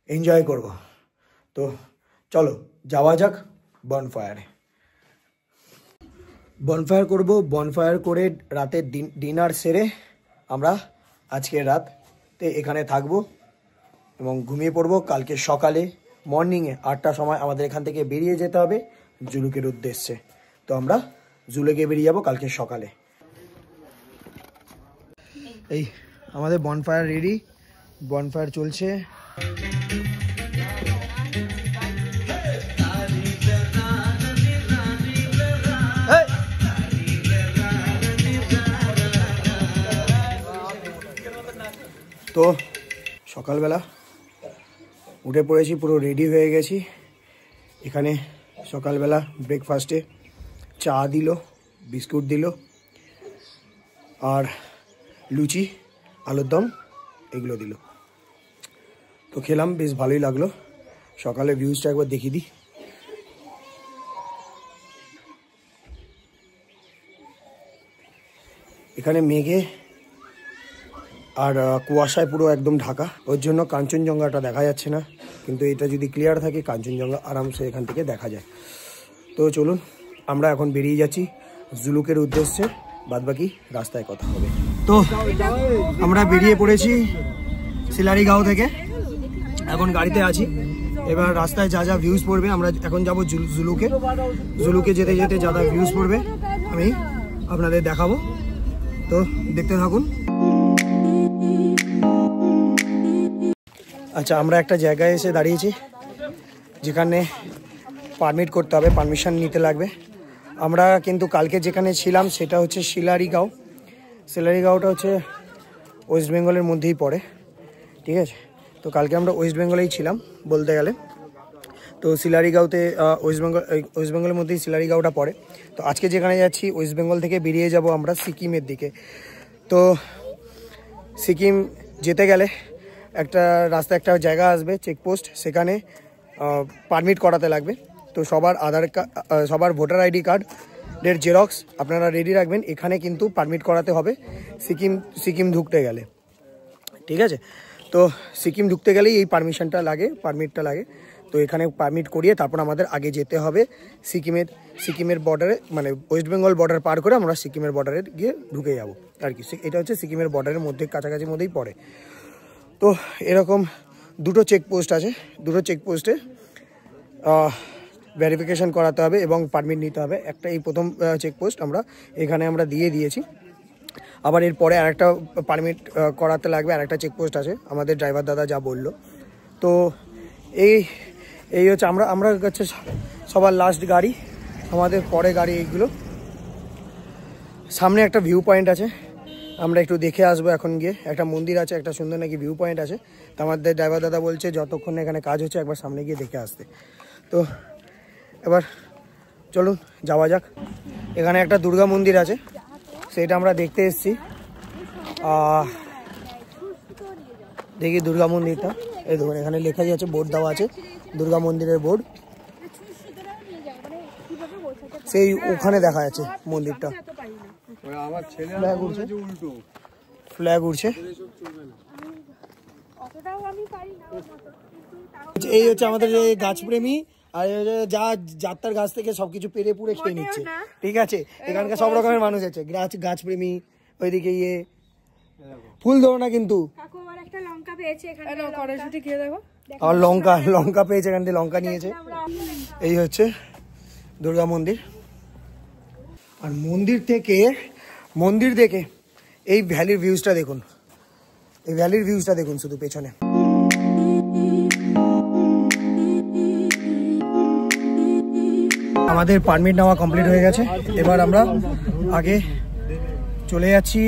এনজয় করব। তো চলো যাওয়া যাক বনফায়ারে। বনফায়ার করব, বনফায়ার করে রাতের ডিনার সেরে আমরা আজকের রাতে এখানে থাকবো এবং ঘুমিয়ে পড়বো। কালকে সকালে মর্নিংয়ে 8টার সময় আমাদের এখান থেকে বেরিয়ে যেতে হবে জুলুকের উদ্দেশ্যে। তো আমরা জুলুকে বেরিয়ে যাব কালকে সকালে। এই আমাদের বনফায়ার রেডি, বনফায়ার চলছে। তো সকালবেলা উঠে পড়েছি, পুরো রেডি হয়ে গেছি। এখানে সকালবেলা ব্রেকফাস্টে চা দিল, বিস্কুট দিল, আর লুচি, আলুর দম এগুলো দিল। তো খেলাম, বেশ ভালোই লাগলো। সকালে ভিউজটা একবার দেখিয়ে দিই। এখানে মেঘে আর কুয়াশায় পুরো একদম ঢাকা, ওর জন্য কাঞ্চনজঙ্ঘাটা দেখা যাচ্ছে না, কিন্তু এটা যদি ক্লিয়ার থাকে কাঞ্চনজঙ্ঘা আরামসে এখান থেকে দেখা যায়। তো চলুন আমরা এখন বেরিয়ে যাচ্ছি জুলুকের উদ্দেশ্যে, বাদবাকি রাস্তায় কথা হবে। তো আমরা বেরিয়ে পড়েছি সিলারিগাঁও থেকে, এখন গাড়িতে আছি। এবার রাস্তায় যা যা ভিউজ পড়বে, আমরা এখন যাব জুলুকে। জুলুকে যেতে যেতে যা যা ভিউজ পড়বে আমি আপনাদের দেখাবো, তো দেখতে থাকুন। আচ্ছা, আমরা একটা জায়গায় এসে দাঁড়িয়েছি যেখানে পারমিট করতে হবে, পারমিশন নিতে লাগবে। আমরা কিন্তু কালকে যেখানে ছিলাম সেটা হচ্ছে শিলারিগাঁও। শিলারিগাঁওটা হচ্ছে ওয়েস্ট বেঙ্গলের মধ্যেই পড়ে, ঠিক আছে। তো কালকে আমরা ওয়েস্ট বেঙ্গলেই ছিলাম বলতে গেলে। তো শিলারিগাঁওতে ওয়েস্ট বেঙ্গলের মধ্যেই শিলারিগাঁওটা পড়ে। তো আজকে যেখানে যাচ্ছি ওয়েস্ট বেঙ্গল থেকে বেরিয়ে যাব আমরা সিকিমের দিকে। তো সিকিম যেতে গেলে একটা রাস্তায় একটা জায়গা আসবে চেকপোস্ট, সেখানে পারমিট করাতে লাগবে। তো সবার আধার কার্ড, সবার ভোটার আইডি কার্ডের জেরক্স আপনারা রেডি রাখবেন। এখানে কিন্তু পারমিট করাতে হবে সিকিম ঢুকতে গেলে, ঠিক আছে। তো সিকিম ঢুকতে গেলেই এই পারমিটটা লাগে। তো এখানে পারমিট করিয়ে তারপর আমাদের আগে যেতে হবে সিকিমের বর্ডারে, মানে ওয়েস্ট বেঙ্গল বর্ডার পার করে আমরা সিকিমের বর্ডারে গিয়ে ঢুকে যাব আর কি। এটা হচ্ছে সিকিমের বর্ডারের মধ্যে কাছাকাছির মধ্যেই পড়ে। তো এরকম দুটো চেকপোস্ট আছে, দুটো চেকপোস্টে ভেরিফিকেশন করাতে হবে এবং পারমিট নিতে হবে। একটা এই প্রথম চেকপোস্ট আমরা দিয়ে দিয়েছি। আবার এরপরে আরেকটা পারমিট করাতে লাগবে, আরেকটা চেকপোস্ট আছে, আমাদের ড্রাইভার দাদা যা বললো। তো এই হচ্ছে আমরা হচ্ছে সবার লাস্ট গাড়ি, আমাদের পরে গাড়ি এইগুলো। সামনে একটা ভিউ পয়েন্ট আছে, আমরা একটু দেখে আসবো এখন গিয়ে। একটা মন্দির আছে, একটা সুন্দর নাকি ভিউ পয়েন্ট আছে। তো আমাদের ড্রাইভার দাদা বলছে যতক্ষণ এখানে কাজ হচ্ছে একবার সামনে গিয়ে দেখে আসতে। তো এবার চলুন যাওয়া যাক। এখানে একটা দুর্গা মন্দির আছে, সেটা আমরা দেখতে এসেছি। দেখি দুর্গা মন্দিরটা, এই দেখুন এখানে লেখাই আছে, বোর্ড দেওয়া আছে, দুর্গা মন্দিরের বোর্ড। সেই ওখানে দেখা যাচ্ছে মন্দিরটা, ফ্ল্যাগ উড়ছে। এই হচ্ছে আমাদের গাছপ্রেমী, আর যা যাত্রার গাছ থেকে সবকিছু পেরে পুড়ে খেয়ে নিচ্ছে, ঠিক আছে। এখানকার সব রকমের মানুষ আছে, গাছপ্রেমী। ওইদিকে ফুল ধরো না কিন্তু, আর লঙ্কা পেয়েছে, এখান থেকে লঙ্কা নিয়েছে। এই হচ্ছে দুর্গা মন্দির। আর মন্দির থেকে এই ভ্যালির ভিউজটা দেখুন, শুধু পেছনে। আমাদের পারমিট নেওয়া কমপ্লিট হয়ে গেছে। এবার আমরা আগে চলে যাচ্ছি,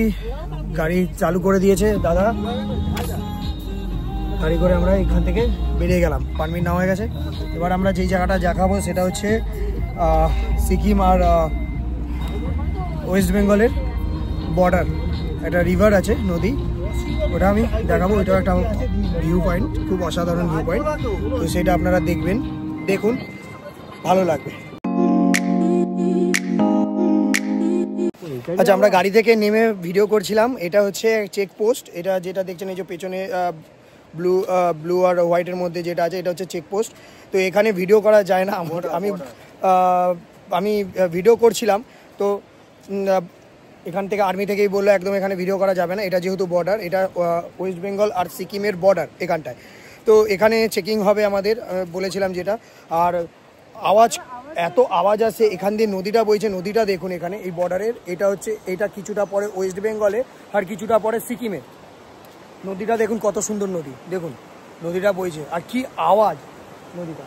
গাড়ি চালু করে দিয়েছে দাদা, গাড়ি করে আমরা এখান থেকে বেরিয়ে গেলাম। পারমিট নেওয়া হয়ে গেছে। এবার আমরা যেই জায়গাটা দেখাবো সেটা হচ্ছে সিকিম আর ওয়েস্ট বেঙ্গলের বর্ডার। একটা রিভার আছে, নদী, ওটা আমি দেখাবো। ওইটাও একটা ভিউ পয়েন্ট, খুব অসাধারণ ভিউ পয়েন্ট। তো সেটা আপনারা দেখুন, ভালো লাগবে। আচ্ছা, আমরা গাড়ি থেকে নেমে ভিডিও করছিলাম। এটা হচ্ছে চেকপোস্ট, এটা যেটা দেখছেন এই যে পেছনে ব্লু আর হোয়াইটের মধ্যে যেটা আছে, এটা হচ্ছে চেকপোস্ট। তো এখানে ভিডিও করা যায় না। আমি ভিডিও করছিলাম, তো এখান থেকে আর্মি থেকেই বললো একদম এখানে ভিডিও করা যাবে না, এটা যেহেতু বর্ডার, এটা ওয়েস্ট বেঙ্গল আর সিকিমের বর্ডার এখানটায়। তো এখানে চেকিং হবে আমাদের, বলেছিলাম যেটা। আর এত আওয়াজ আসে, এখান দিয়ে নদীটা বইছে, নদীটা দেখুন এখানে এই বর্ডারের। এটা কিছুটা পরে ওয়েস্ট বেঙ্গলে আর কিছুটা পরে সিকিমে। নদীটা দেখুন কত সুন্দর নদী, দেখুন নদীটা বইছে, আর কি আওয়াজ নদীটা।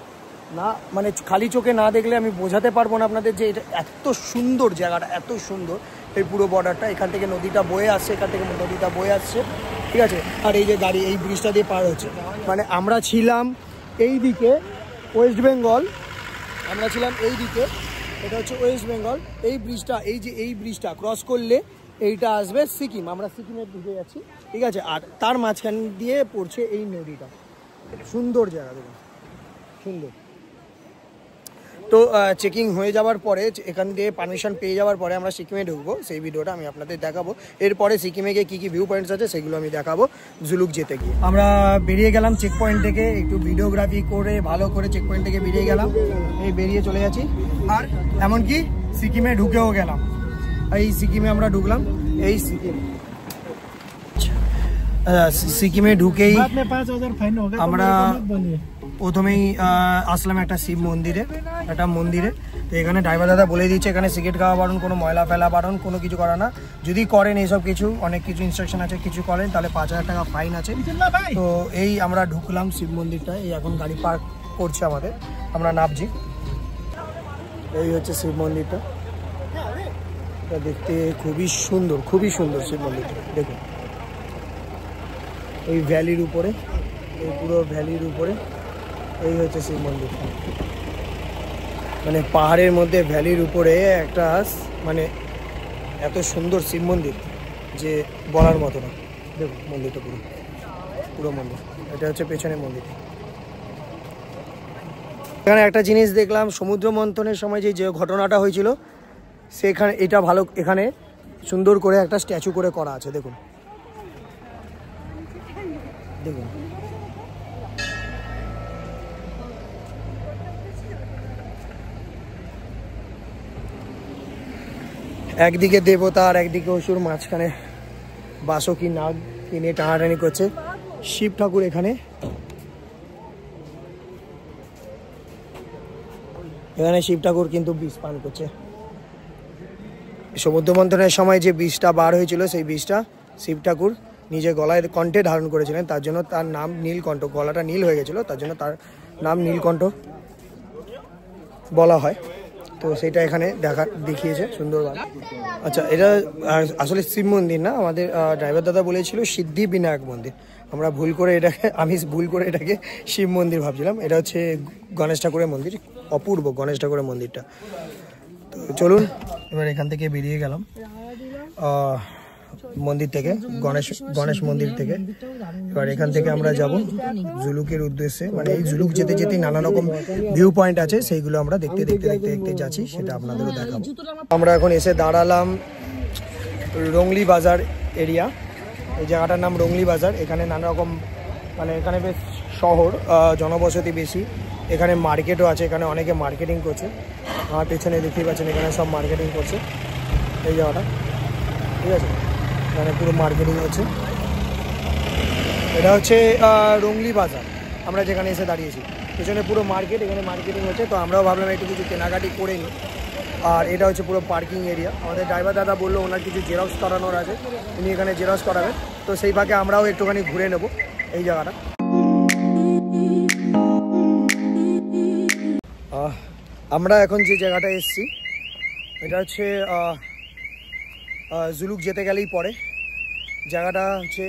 না মানে খালি চোখে না দেখলে আমি বোঝাতে পারবো না আপনাদের যে এটা এত সুন্দর, জায়গাটা এত সুন্দর। এই পুরো বর্ডারটা, এখান থেকে নদীটা বয়ে আসছে, ঠিক আছে। আর এই যে গাড়ি এই ব্রিজটা দিয়ে পার হচ্ছে, মানে আমরা ছিলাম এই দিকে ওয়েস্ট বেঙ্গল, এটা হচ্ছে ওয়েস্ট বেঙ্গল। এই ব্রিজটা ক্রস করলে এইটা আসবে সিকিম, আমরা সিকিমে ঢুকে যাচ্ছি, ঠিক আছে। আর তার মাঝখান দিয়ে পড়ছে এই নদীটা, সুন্দর জায়গা, দেখুন সুন্দর। তো চেকিং হয়ে যাওয়ার পরে, এখান দিয়ে পারমিশন পেয়ে যাওয়ার পরে আমরা সিকিমে ঢুকবো, সেই ভিডিওটা আমি আপনাদের দেখাবো। এরপরে সিকিমে গিয়ে কী ভিউ পয়েন্টস আছে সেগুলো আমি দেখাবো জুলুক যেতে গিয়ে। আমরা বেরিয়ে গেলাম চেক পয়েন্ট থেকে, একটু ভিডিওগ্রাফি করে ভালো করে চেক পয়েন্ট থেকে বেরিয়ে গেলাম। এই বেরিয়ে চলে যাচ্ছি, আর এমনকি সিকিমে ঢুকেও গেলাম। এই সিকিমে আমরা ঢুকলাম, এই সিকিমে ঢুকেই আমরা প্রথমেই আসলাম একটা শিব মন্দিরে, তো এখানে ড্রাইভার দাদা বলে দিচ্ছে এখানে সিগারেট খাওয়া বারণ, কোনো ময়লা ফেলা বারণ, কোনো কিছু করা না। যদি করেন এইসব কিছু, অনেক কিছু ইনস্ট্রাকশন আছে, কিছু করেন তাহলে 5,000 টাকা ফাইন আছে। তো এই আমরা ঢুকলাম শিব মন্দিরটা, এই এখন গাড়ি পার্ক করছে আমাদের, আমরা নামছি। এই হচ্ছে শিব মন্দিরটা, এটা দেখতে খুবই সুন্দর শিব মন্দিরটা। দেখুন এই ভ্যালির উপরে, এই পুরো ভ্যালির উপরে এই হচ্ছে শিব মন্দিরটা, মানে পাহাড়ের মধ্যে ভ্যালির উপরে একটা মানে এত সুন্দর শিব মন্দির যে বলার মতো না। দেখুন মন্দিরটা পুরো মন্দির, এটা হচ্ছে পেছনে মন্দির। এখানে একটা জিনিস দেখলাম, সমুদ্র মন্থনের সময় যে ঘটনাটা হয়েছিল সেখানে এটা ভালো, এখানে সুন্দর করে একটা স্ট্যাচু করে করা আছে। দেখুন একদিকে দেবতা আর একদিকে অসুর, মাঝখানে বাসকি নাগ কিনে টানাটানি করছে। শিব ঠাকুর এখানে শিব ঠাকুর কিন্তু বিষ পান করছে। সমুদ্র মন্থনের সময় যে বিষটা বার হয়েছিল সেই বিষটা শিব ঠাকুর নিজে গলায় কণ্ঠে ধারণ করেছিলেন, তার জন্য তার নাম নীলকণ্ঠ। গলাটা নীল হয়ে গেছিলো, তার জন্য তার নাম নীলকণ্ঠ বলা হয়। তো সেটা এখানে দেখিয়েছে সুন্দরভাবে। আচ্ছা, এটা আসলে শিব মন্দির না, আমাদের ড্রাইভার দাদা বলেছিল সিদ্ধি বিনায়ক মন্দির। আমি ভুল করে এটাকে শিব মন্দির ভাবছিলাম। এটা হচ্ছে গণেশ ঠাকুরের মন্দির, অপূর্ব গণেশ ঠাকুরের মন্দিরটা। তো চলুন এবার এখান থেকে বেরিয়ে গেলাম মন্দির থেকে, গণেশ মন্দির থেকে। এবার এখান থেকে আমরা যাব জুলুকের উদ্দেশ্যে, মানে এই জুলুক যেতে যেতে নানা রকম ভিউ পয়েন্ট আছে, সেইগুলো আমরা দেখতে যাচ্ছি, সেটা আপনাদেরও দেখাবো। আমরা এখন এসে দাঁড়ালাম রংলি বাজার এরিয়া, এই জায়গাটার নাম রংলি বাজার। এখানে নানা রকম, মানে এখানে বেশ শহর, জনবসতি বেশি, এখানে মার্কেটও আছে, এখানে অনেকে মার্কেটিং করছে। আমার পেছনে দেখতেই পাচ্ছেন এখানে সব মার্কেটিং করছে এই জায়গাটা, ঠিক আছে, এখানে পুরো মার্কেটিং হচ্ছে। এটা হচ্ছে রংলি বাজার, আমরা যেখানে এসে দাঁড়িয়েছি, পেছনে পুরো মার্কেট, এখানে মার্কেটিং হচ্ছে। তো আমরাও ভাবলাম একটু কিছু কেনাকাটি করে নিই। আর এটা হচ্ছে পুরো পার্কিং এরিয়া। আমাদের ড্রাইভার দাদা বললো ওনার কিছু জেরক্স করানোর আছে, উনি এখানে জেরক্স করাবেন। তো সেই ফাঁকে আমরাও একটুখানি ঘুরে নেব এই জায়গাটা। আমরা এখন যে জায়গাটা এসেছি এটা হচ্ছে জুলুক যেতে গেলেই পরে জায়গাটা হচ্ছে,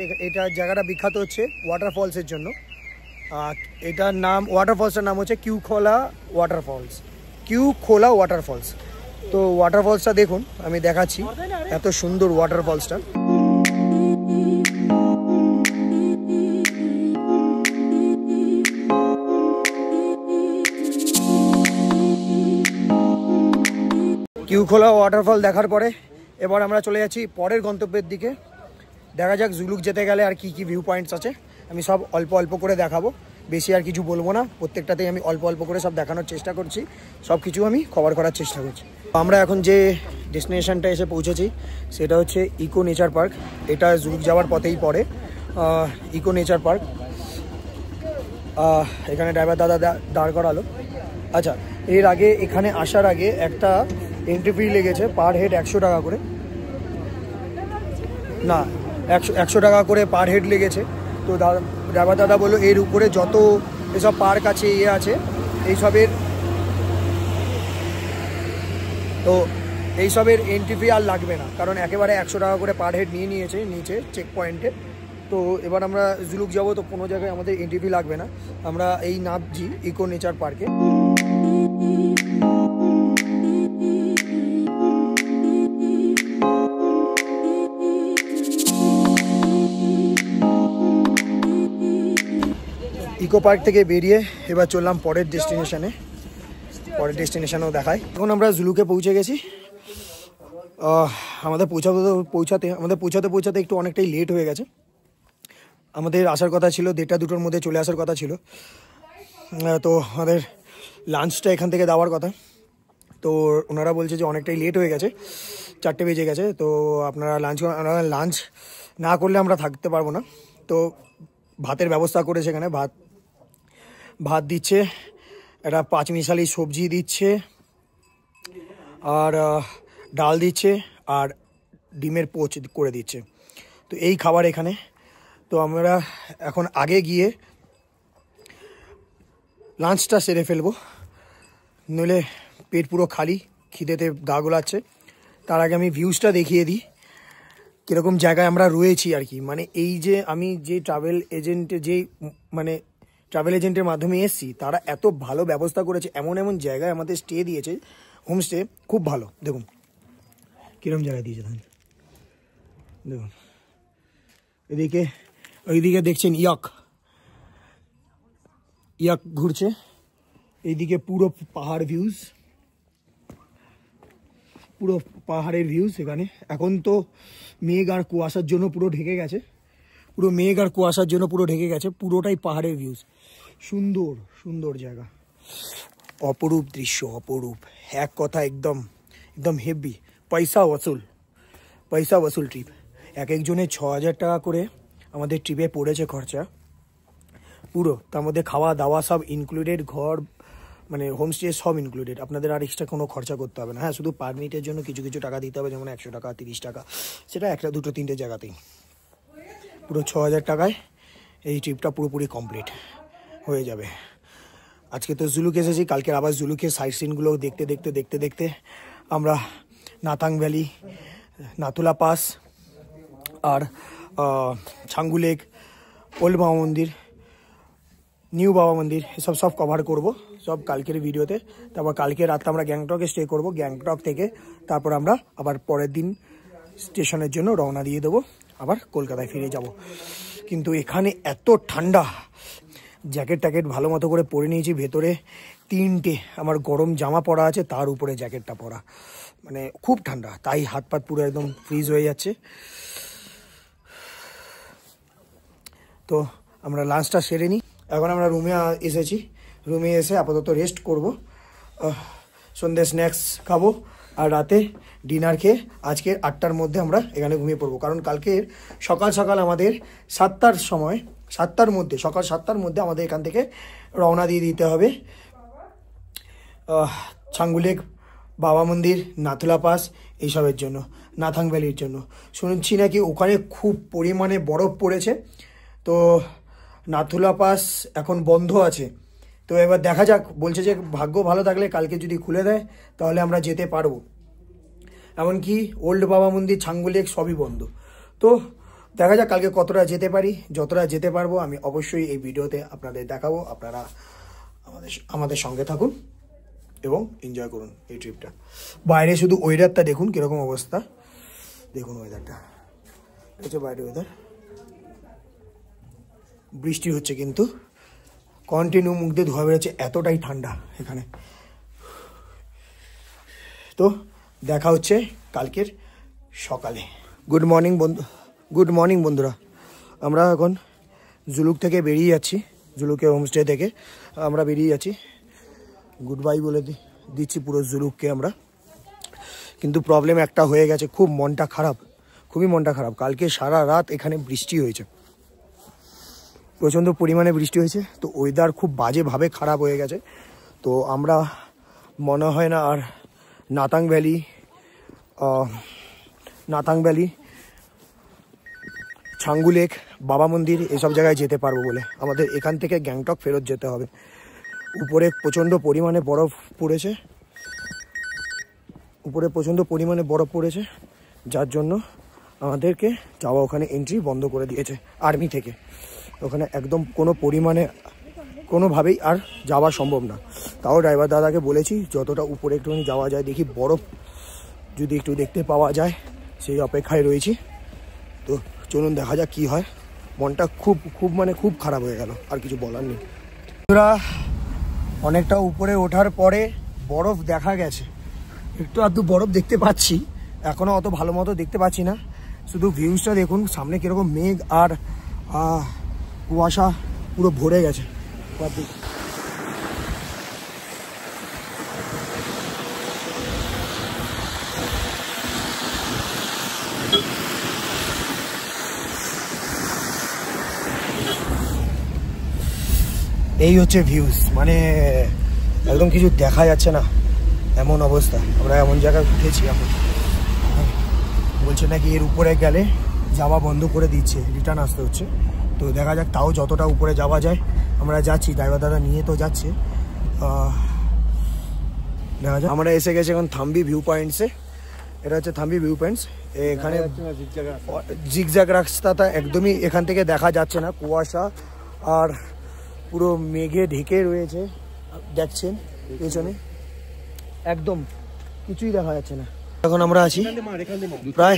জায়গাটা বিখ্যাত হচ্ছে ওয়াটারফলসের জন্য। এটার নাম, ওয়াটারফলসটার নাম হচ্ছে কিউখোলা ওয়াটারফলস। তো ওয়াটারফলসটা দেখুন, আমি দেখাচ্ছি, এত সুন্দর ওয়াটারফলসটা। কিউখোলা ওয়াটারফল দেখার পরে এবার আমরা চলে যাচ্ছি পরের গন্তব্যের দিকে। দেখা যাক জুলুক যেতে গেলে আর কি ভিউ পয়েন্টস আছে, আমি সব অল্প অল্প করে দেখাবো, বেশি আর কিছু বলবো না। প্রত্যেকটাতেই আমি অল্প অল্প করে সব দেখানোর চেষ্টা করছি, সব কিছু আমি কভার করার চেষ্টা করছি। আমরা এখন যে ডেস্টিনেশনটা এসে পৌঁছেছি সেটা হচ্ছে ইকো নেচার পার্ক। এটা জুলুক যাওয়ার পথেই পড়ে ইকো নেচার পার্ক। এখানে ড্রাইভার দাদা দাঁড় করালো। আচ্ছা, এর আগে এখানে আসার আগে একটা এন্ট্রি ফি লেগেছে, পার হেড 100 টাকা করে, না 100 টাকা করে পার হেড লেগেছে। তো ড্রাইভার দাদা বললো এর উপরে যত এসব পার্ক আছে আছে এইসবের এন্ট্রি ফি আর লাগবে না, কারণ একেবারে 100 টাকা করে পার হেড নিয়ে নিয়েছে নিচে চেক পয়েন্টে। তো এবার আমরা জুলুক যাবো, তো কোনো জায়গায় আমাদের এন্ট্রি ফি লাগবে না। আমরা এই নামছি ইকো নেচার পার্কে। ইকো পার্ক থেকে বেরিয়ে এবার চললাম পরের ডেস্টিনেশনেও দেখায়। এখন আমরা জুলুকে পৌঁছে গেছি। আমাদের পৌঁছাতে একটু অনেকটাই লেট হয়ে গেছে। আমাদের আসার কথা ছিল 1:30-2টোর মধ্যে চলে আসার কথা ছিল। তো আমাদের লাঞ্চটা এখান থেকে দেওয়ার কথা, তো ওনারা বলছে যে অনেকটাই লেট হয়ে গেছে, 4টে বেজে গেছে। তো আপনারা লাঞ্চ না করলে আমরা থাকতে পারবো না। তো ভাতের ব্যবস্থা করে সেখানে ভাত দিচ্ছে, একটা পাঁচমিশালি সবজি দিচ্ছে, আর ডাল দিচ্ছে, আর ডিমের পোচ করে দিচ্ছে। তো এই খাবার এখানে। তো আমরা এখন আগে গিয়ে লাঞ্চটা সেরে ফেলবো, নইলে পেট পুরো খালি, খিদেতে গা গোলাচ্ছে। তার আগে আমি ভিউজটা দেখিয়ে দিই কীরকম জায়গায় আমরা রয়েছি আর কি। মানে এই যে আমি যে ট্রাভেল এজেন্টের মাধ্যমে এসেছি, তারা এত ভালো ব্যবস্থা করেছে, এমন এমন জায়গায় আমাদের স্টে দিয়েছে, হোমস্টে খুব ভালো। দেখুন কীরকম জায়গায় দিয়েছে, দেখুন ওইদিকে দেখছেন ইয়াক ঘুরছে, এইদিকে পুরো পাহাড়ের ভিউজ এখানে। এখন তো মেঘ আর কুয়াশার জন্য পুরো ঢেকে গেছে, পুরোটাই পাহাড়ের ভিউজ। সুন্দর সুন্দর জায়গা, অপরূপ দৃশ্য, অপরূপ এক কথা, একদম হেভি। পয়সা ওয়াসুল ট্রিপ। এক একজনের 6,000 টাকা করে আমাদের ট্রিপে পড়েছে খরচা পুরো। তার মধ্যে খাওয়া দাওয়া সব ইনক্লুডেড, ঘর মানে হোমস্টে সব ইনক্লুডেড। আপনাদের আর এক্সট্রা কোনো খরচা করতে হবে না। হ্যাঁ, শুধু পারমিটের জন্য কিছু টাকা দিতে হবে, যেমন 100 টাকা, 30 টাকা, সেটা একটা দুটো তিনটে জায়গাতেই। পুরো 6,000 টাকায় এই ট্রিপটা পুরোপুরি কমপ্লিট হয়ে যাবে। আজকে তো জুলুক এসেছি, কালকের আবার জুলুকের সাইট সিনগুলো দেখতে আমরা নাথাং ভ্যালি, নাথুলা পাস আর ছাঙ্গু লেক, ওল্ড বাবা মন্দির, নিউ বাবা মন্দির, এসব সব কভার করব সব কালকের ভিডিওতে। তারপর কালকে রাতটা আমরা গ্যাংটকে স্টে করব। গ্যাংটক থেকে তারপর আমরা আবার পরের দিন স্টেশনের জন্য রওনা দিয়ে দেবো, আবার কলকাতায় ফিরে যাব। কিন্তু এখানে এত ঠান্ডা, জ্যাকেট ভালো মতো করে পরে নিয়েছি। ভেতরে 3টে আমার গরম জামা পরা আছে, তার উপরে জ্যাকেটটা পরা, মানে খুব ঠান্ডা, তাই হাত পাত পুরো একদম ফ্রিজ হয়ে যাচ্ছে। তো আমরা লাঞ্চটা সেরে নিই। এখন আমরা রুমে এসেছি, রুমে এসে আপাতত রেস্ট করব, সন্ধ্যে স্ন্যাক্স খাবো, আর রাতে ডিনার খেয়ে আজকে 8টার মধ্যে আমরা এখানে ঘুমিয়ে পড়বো। কারণ কালকের সকাল আমাদের 7টার মধ্যে সকাল 7টার মধ্যে আমাদের এখান থেকে রওনা দিয়ে দিতে হবে ছাঙ্গু লেক, বাবা মন্দির, নাথুলা পাস এইসবের জন্য, নাথাং ভ্যালির জন্য। শুনছি নাকি ওখানে খুব পরিমাণে বরফ পড়েছে, তো নাথুলা পাস এখন বন্ধ আছে। তো এবার দেখা যাক, বলছে যে ভাগ্য ভালো থাকলে কালকে যদি খুলে দেয় তাহলে আমরা যেতে পারবো। এমনকি ওল্ড বাবা মন্দির, ছাঙ্গু লেক সবই বন্ধ। তো দেখা যাক কালকে কতটা যেতে পারি। যতটা যেতে পারবো আমি অবশ্যই এই ভিডিওতে আপনাদের দেখাবো। আপনারা আমাদের সঙ্গে থাকুন এবং এনজয় করুন এই ট্রিপটা। বাইরে শুধু ওয়েদারটা দেখুন কীরকম অবস্থা, দেখুন ওয়েদারটা, হচ্ছে বাইরে ওয়েদার, বৃষ্টি হচ্ছে কিন্তু কন্টিনিউ, মুখ দিয়ে ধোয়া বেরোচ্ছে, এতটাই ঠান্ডা এখানে। তো দেখা হচ্ছে কালকের সকালে। গুড মর্নিং বন্ধুরা। আমরা এখন জুলুক থেকে বেরিয়ে যাচ্ছি, জুলুকের হোমস্টে থেকে আমরা বেরিয়ে যাচ্ছি। গুড বাই বলে দিচ্ছি পুরো জুলুককে আমরা। কিন্তু প্রবলেম একটা হয়ে গেছে, খুবই মনটা খারাপ। কালকে সারা রাত এখানে বৃষ্টি হয়েছে, প্রচণ্ড পরিমাণে বৃষ্টি হয়েছে। তো ওয়েদার খুব বাজেভাবে খারাপ হয়ে গেছে। তো আমরা মনে হয় না আর নাথাং ভ্যালি, ছাঙ্গু লেক, বাবা মন্দির এসব জায়গায় যেতে পারবো বলে আমাদের এখান থেকে গ্যাংটক ফেরত যেতে হবে। উপরে প্রচণ্ড পরিমাণে বরফ পড়েছে, যার জন্য আমাদেরকে যাওয়া, ওখানে এন্ট্রি বন্ধ করে দিয়েছে আর্মি থেকে। ওখানে একদম কোনোভাবেই আর যাওয়া সম্ভব না। তাও ড্রাইভার দাদাকে বলেছি যতটা উপরে একটুখানি যাওয়া যায়, দেখি বরফ যদি একটু দেখতে পাওয়া যায়, সেই অপেক্ষায় রয়েছি। তো চলুন দেখা যাক কি হয়। মনটা খুব খারাপ হয়ে গেল, আর কিছু বলার নেই। অনেকটা উপরে ওঠার পরে বরফ দেখা গেছে, একটু আধটু বরফ দেখতে পাচ্ছি, এখনো অত ভালো মতো দেখতে পাচ্ছি না। শুধু ভিউজটা দেখুন, সামনে কিরকম মেঘ আর কুয়াশা পুরো ভরে গেছে। এই হচ্ছে ভিউজ, মানে একদম কিছু দেখা যাচ্ছে না এমন অবস্থা। আমরা এমন জায়গায় উঠেছি এখন, বলছে নাকি এর উপরে গেলে যাওয়া বন্ধ করে দিচ্ছে, রিটার্ন আসতে হচ্ছে। তো দেখা যাক, তাও যতটা উপরে যাওয়া যায় আমরা যাচ্ছি, ড্রাইভার দাদা নিয়ে তো যাচ্ছে। দেখা যাক। আমরা এসে গেছি এখন থাম্বি ভিউ পয়েন্টসে। এটা হচ্ছে থাম্বি ভিউ পয়েন্টস। এখানে জিগজ্যাগ রাস্তাটা একদমই এখান থেকে দেখা যাচ্ছে না, কুয়াশা আর পুরো মেঘে ঢেকে রয়েছে, দেখছেন পেছনে একদম কিছুই দেখা যাচ্ছে না। এখন আমরা আছি প্রায়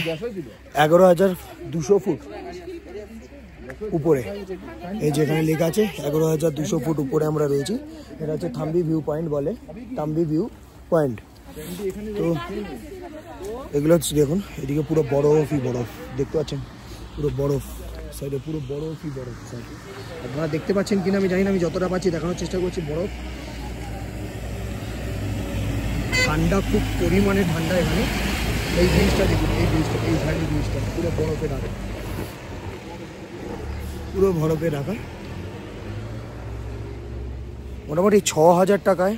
11,200 ফুট উপরে, এই যেখানে লেখা আছে 11,200 ফুট উপরে আমরা রয়েছি। এটা হচ্ছে থাম্বি ভিউ পয়েন্ট বলে, থাম্বি ভিউ পয়েন্ট। তো এগুলো হচ্ছে দেখুন, এদিকে পুরো বরফই বরফ দেখতে পাচ্ছেন, পুরো বরফ সাইডে, পুরো বরফই বরফ সাইডে। আপনারা দেখতে পাচ্ছেন কিনা আমি জানি না, আমি যতটা পাচ্ছি দেখানোর চেষ্টা করছি। বরফ, ঠান্ডা, খুব পরিমাণে ঠান্ডা এখানে। এই জিনিসটা দেখুন, এই জিনিসটা, এই সাইডের জিনিসটা পুরো বরফে ঢাকা, পুরো বরফে ঢাকা। মোটামুটি 6,000 টাকায়,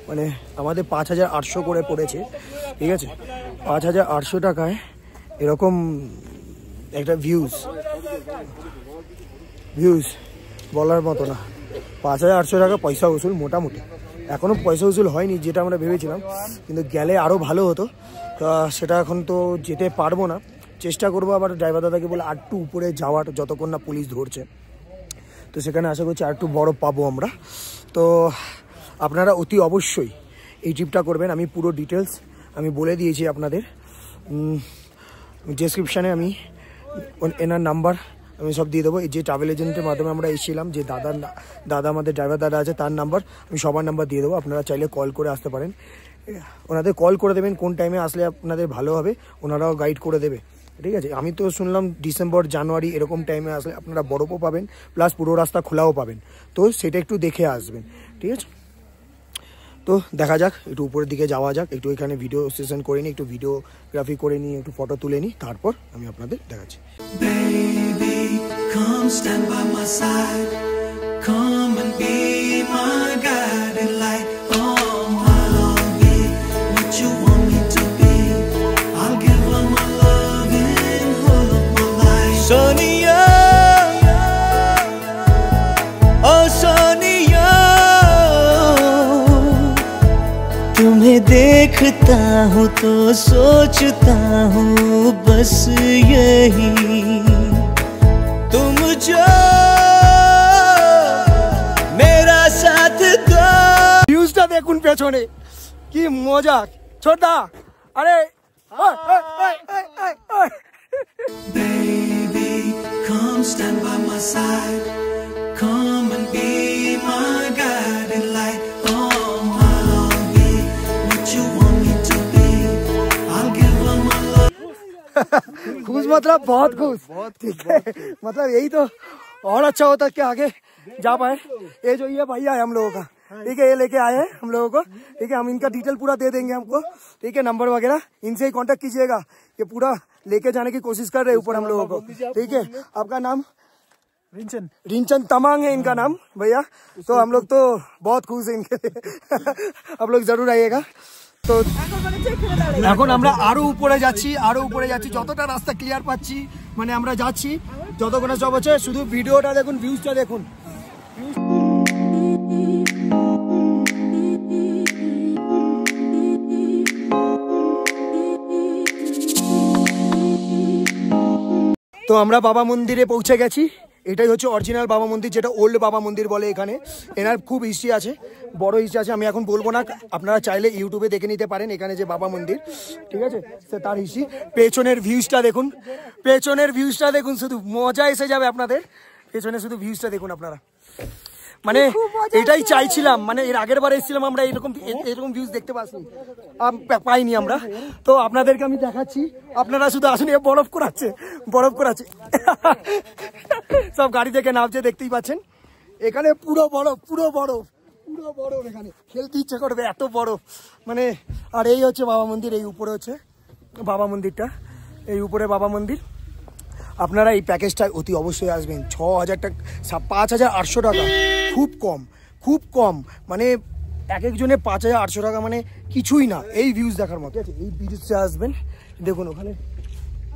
মানে আমাদের 5,800 করে পড়েছে, ঠিক আছে। 5,800 টাকায় এরকম একটা ভিউজ বলার মতো না। 5,800 টাকা পয়সা উসুল মোটামুটি। এখনও পয়সা উসুল হয়নি যেটা আমরা ভেবেছিলাম, কিন্তু গেলে আরও ভালো হতো। সেটা এখন তো যেতে পারবো না, চেষ্টা করবো আবার ড্রাইভার দাদাকে বলে আরেকটু উপরে যাওয়ার, যতক্ষণ না পুলিশ ধরছে। তো সেখানে আশা করছি আরেকটু বড় পাবো আমরা। তো আপনারা অতি অবশ্যই এই ট্রিপটা করবেন। আমি পুরো ডিটেলস আমি বলে দিয়েছি আপনাদের, ডেসক্রিপশানে আমি এনার নাম্বার আমি সব দিয়ে দেবো। এই যে ট্রাভেল এজেন্টের মাধ্যমে আমরা এসেছিলাম, যে দাদা আমাদের ড্রাইভার দাদা আছে, তার নাম্বার আমি সবার নাম্বার দিয়ে দেবো। আপনারা চাইলে কল করে আসতে পারেন, ওনাদের কল করে দেবেন কোন টাইমে আসলে আপনাদের ভালো হবে, ওনারাও গাইড করে দেবে, ঠিক আছে। আমি তো শুনলাম ডিসেম্বর জানুয়ারি এরকম টাইমে আসলে আপনারা বরফও পাবেন, প্লাস পুরো রাস্তা খোলাও পাবেন। তো সেটা একটু দেখে আসবেন, ঠিক আছে। তো দেখা যাক, একটু উপরের দিকে যাওয়া যাক, একটু এখানে ভিডিও সেশন করে নিই, একটু ভিডিওগ্রাফি করে নিই, একটু ফটো তুলে নিই, তারপর আমি আপনাদের দেখাচ্ছি। Baby, come stand by my side. Come and be my guiding light. Oh, I'll be what you want me to be. I'll give all my love and all of my life. Sonia, oh Sonia, तुम्हें देखता हूँ तो सोचता हूँ बस यही, तुम जो मेरा साथ दो। ভিউজটা দেখুন পেছনে, কি মজা। ছোটদা, আরে Baby, come stand by my side. Come and be my guiding light. Oh, I'll be what you want me to be. I'll give all my love. खुश मतलब बहुत खुश, ठीक है। मतलब यही तो और अच्छा होता कि आगे जा पाए। ये जो ये भैया है हम लोगों का, ठीक है, ये लेके आए हैं हम लोगों को, ठीक है। हम इनका डिटेल पूरा दे देंगे हमको, ठीक है, नंबर वगैरह, इनसे ही कांटेक्ट कीजिएगा। ये पूरा लेके जाने की कोशिश कर रहे हैं ऊपर हम लोगों को, ठीक है। आपका नाम? रिंचन तमांग है इनका नाम भैया। तो हम लोग तो बहुत खुश हैं इनके लिए। आप लोग जरूर आइएगा। তো এখন আমরা আরো উপরে যাচ্ছি, যতটা রাস্তা ক্লিয়ার পাচ্ছি, মানে আমরা যাচ্ছি যতক্ষণ সব হচ্ছে। শুধু ভিডিওটা দেখুন, ভিউজটা দেখুন। তো আমরা বাবা মন্দিরে পৌঁছে গেছি। এটাই হচ্ছে অরিজিনাল বাবা মন্দির, যেটা ওল্ড বাবা মন্দির বলে। এখানে এনার খুব হিস্ট্রি আছে, বড় হিস্ট্রি আছে। আমি এখন বলবো না, আপনারা চাইলে ইউটিউবে দেখে নিতে পারেন এখানে যে বাবা মন্দির, ঠিক আছে, তার হিস্ট্রি। পেছনের ভিউজটা দেখুন, শুধু মজা এসে যাবে আপনাদের। পেছনে শুধু ভিউজটা দেখুন আপনারা, মানে এটাই চাইছিলাম। মানে এর আগের বার এসেছিলাম আমরা, এরকম ভিউজ দেখতে পাইনি আমরা। তো আপনাদেরকে আমি দেখাচ্ছি, আপনারা শুধু আসুন। বরফ করাচ্ছে সব গাড়ি থেকে নামছে, দেখতেই পাচ্ছেন। এখানে পুরো বরফ এখানে খেলতে ইচ্ছে করবে, এত বরফ মানে। আর এই হচ্ছে বাবা মন্দির, এই উপরে হচ্ছে বাবা মন্দিরটা, এই উপরে বাবা মন্দির। আপনারা এই প্যাকেজটায় অতি অবশ্যই আসবেন। 6,000 টাকা, 5,800 টাকা, খুব কম, মানে এক একজনের 5,800 টাকা মানে কিছুই না এই ভিউজ দেখার মতো। এই ভিউজে আসবেন, দেখুন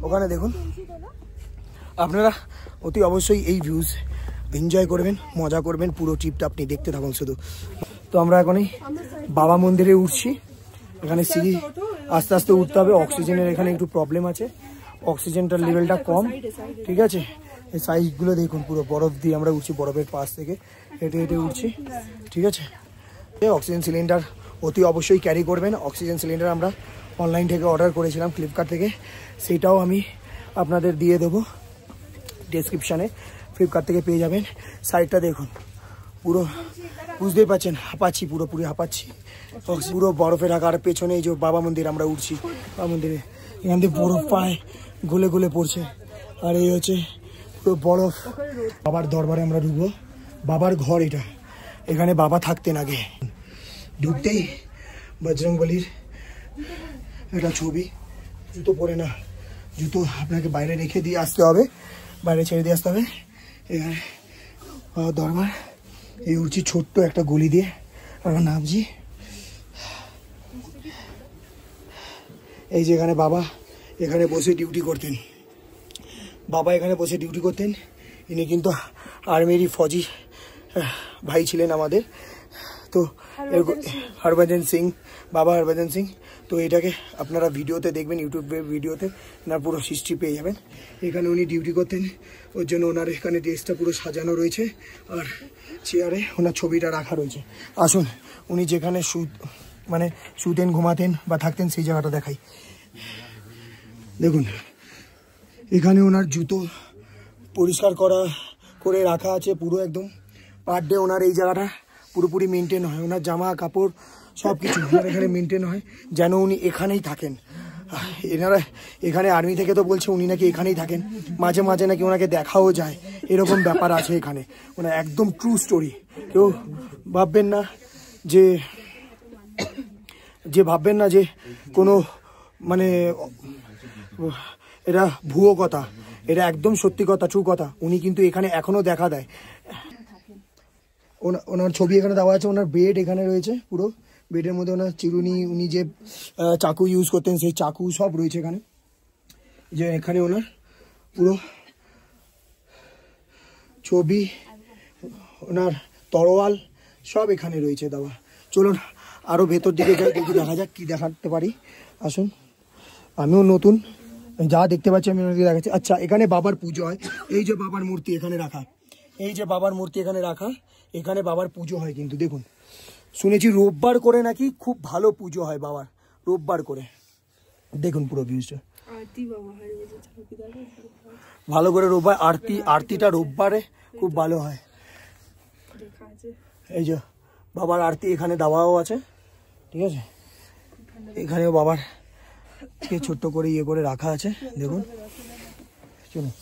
ওখানে দেখুন, আপনারা অতি অবশ্যই এই ভিউজ এনজয় করবেন, মজা করবেন, পুরো ট্রিপটা আপনি দেখতে থাকুন শুধু। তো আমরা এখনই বাবা মন্দিরে উঠছি, এখানে সিঁড়ি আস্তে আস্তে উঠতে হবে, অক্সিজেনের এখানে একটু প্রবলেম আছে, অক্সিজেনটার লেভেলটা কম, ঠিক আছে। এই সাইজগুলো দেখুন, পুরো বরফ দিয়ে আমরা উঠছি, বরফের পাশ থেকে হেঁটে হেঁটে উঠছি, ঠিক আছে। অক্সিজেন সিলিন্ডার অতি অবশ্যই ক্যারি করবেন। অক্সিজেন সিলিন্ডার আমরা অনলাইন থেকে অর্ডার করেছিলাম, ফ্লিপকার্ট থেকে, সেটাও আমি আপনাদের দিয়ে দেবো ডেসক্রিপশানে, ফ্লিপকার্ট থেকে পেয়ে যাবেন। সাইডটা দেখুন, পুরো বুঝতেই পারছেন, হাঁপাচ্ছি, পুরোপুরি হাঁপাচ্ছি, পুরো বরফে ঢাকা। আর পেছনে এই যে বাবা মন্দির, আমরা উঠছি বাবা মন্দিরে, এখান থেকে বরফ পায়ে গলে গলে পড়ছে, আর এই হচ্ছে পুরো বরফ। বাবার দরবারে আমরা ঢুকবো, বাবার ঘর এটা, এখানে বাবা থাকতেন আগে। ঢুকতেই বজরংবলীর একটা ছবি, জুতো পরে না, জুতো আপনাকে বাইরে রেখে দিয়ে আসতে হবে, বাইরে ছেড়ে দিয়ে আসতে হবে। এখানে দরবার, এই উঠছি ছোট্ট একটা গলি দিয়ে, আমরা নামছি। এই যে এখানে বাবা এখানে বসে ডিউটি করতেন, ইনি কিন্তু আর্মিরই ফৌজি ভাই ছিলেন আমাদের। তো হরভজন সিং, বাবা হরভজন সিং। তো এটাকে আপনারা ভিডিওতে দেখবেন, ইউটিউবের ভিডিওতে ওনার পুরো হিস্ট্রি পেয়ে যাবেন। এখানে উনি ডিউটি করতেন, ওর জন্য ওনার এখানে ড্রেসটা পুরো সাজানো রয়েছে, আর চেয়ারে ওনার ছবিটা রাখা রয়েছে। আসুন, উনি যেখানে শুতেন, ঘুমাতেন বা থাকতেন, সেই জায়গাটা দেখাই। দেখুন, এখানে ওনার জুতো পরিষ্কার করে রাখা আছে পুরো একদম, পার ডে ওনার এই জায়গাটা পুরোপুরি মেনটেন হয়, ওনার জামা কাপড় সব কিছু ওনার এখানে মেনটেন হয়, যেন উনি এখানেই থাকেন। এনারা এখানে আর্মি থেকে তো বলছে উনি নাকি এখানেই থাকেন, মাঝে মাঝে নাকি ওনাকে দেখাও যায়, এরকম ব্যাপার আছে এখানে। ওনার একদম ট্রু স্টোরি, কেউ ভাববেন না যে কোনো মানে এটা ভুয়ো কথা, এটা একদম সত্যি কথা, ট্রু কথা। উনি কিন্তু এখানে এখনো দেখা দেয়। ওনার ছবি এখানে দেওয়া আছে, ওনার বেড এখানে রয়েছে, পুরো বেডের মধ্যে ওনার চিরুনি, উনি যে চাকু ইউজ করতেন সেই চাকু সব রয়েছে এখানে। যে এখানে ওনার পুরো ছবি, ওনার তরোয়াল সব এখানে রয়েছে দেওয়া। চলুন আরও ভেতর দিকে যাই, দেখি দেখা যাক কী দেখাতে পারি। আসুন, আমিও নতুন, যা দেখতে পাচ্ছি আমি ওনাকে দেখাচ্ছি। আচ্ছা, এখানে বাবার পুজো হয়, এই যে বাবার মূর্তি এখানে রাখা, এখানে বাবার পুজো হয় কিন্তু। দেখুন, শুনেছি রোববার করে নাকি খুব ভালো পুজো হয় বাবার, রোববার করে। দেখুন পুরো ভিউজটা ভালো করে, রোববার আরতিটা রোববারে খুব ভালো হয়। এই যে বাবার আরতি এখানে দেওয়াও আছে, ঠিক আছে। এখানেও বাবার কে ছোট্ট করে ইয়ে করে রাখা আছে, দেখুন। চলুন,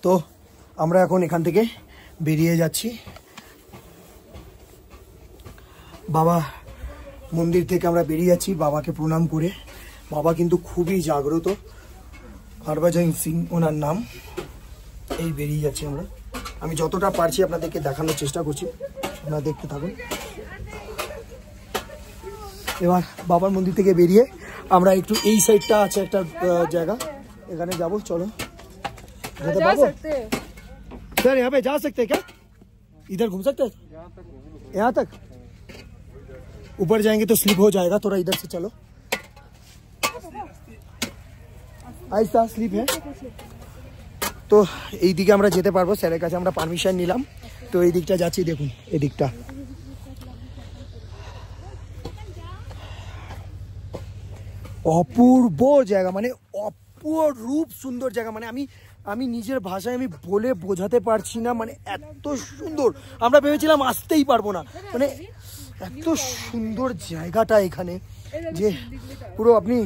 তো আমরা এখন এখান থেকে বেরিয়ে যাচ্ছি। বাবা মন্দির থেকে আমরা বেরিয়ে যাচ্ছি বাবাকে প্রণাম করে। বাবা কিন্তু খুবই জাগ্রত, হরভজন সিং ওনার নাম। এই বেরিয়ে যাচ্ছি আমরা, আমি যতটা পারছি আপনাদেরকে দেখানোর চেষ্টা করছি, আপনারা দেখতে থাকুন। এবার বাবার মন্দির থেকে বেরিয়ে আমরা একটু এই সাইডটা আছে একটা জায়গা, এখানে যাব। চলো सर, यहाँ पे जा सकते हैं क्या? इधर घूम सकते हैं? यहाँ तक ऊपर जाएंगे तो स्लिप हो जाएगा, थोड़ा इधर से चलो। आहिस्ता स्लिप है তো এই দিকে আমরা যেতে পারবো, স্যারের কাছে আমরা পারমিশন নিলাম। তো এই দিকটা যাচ্ছি, দেখুন এই দিকটা অপূর্ব জায়গা, মানে অপরূপ সুন্দর জায়গা, মানে আমি নিজের ভাষায় আমি বলে বোঝাতে পারছি না, মানে এত সুন্দর। আমরা ভেবেছিলাম আসতেই পারবো না, মানে এত সুন্দর জায়গাটা এখানে যে পুরো আপনি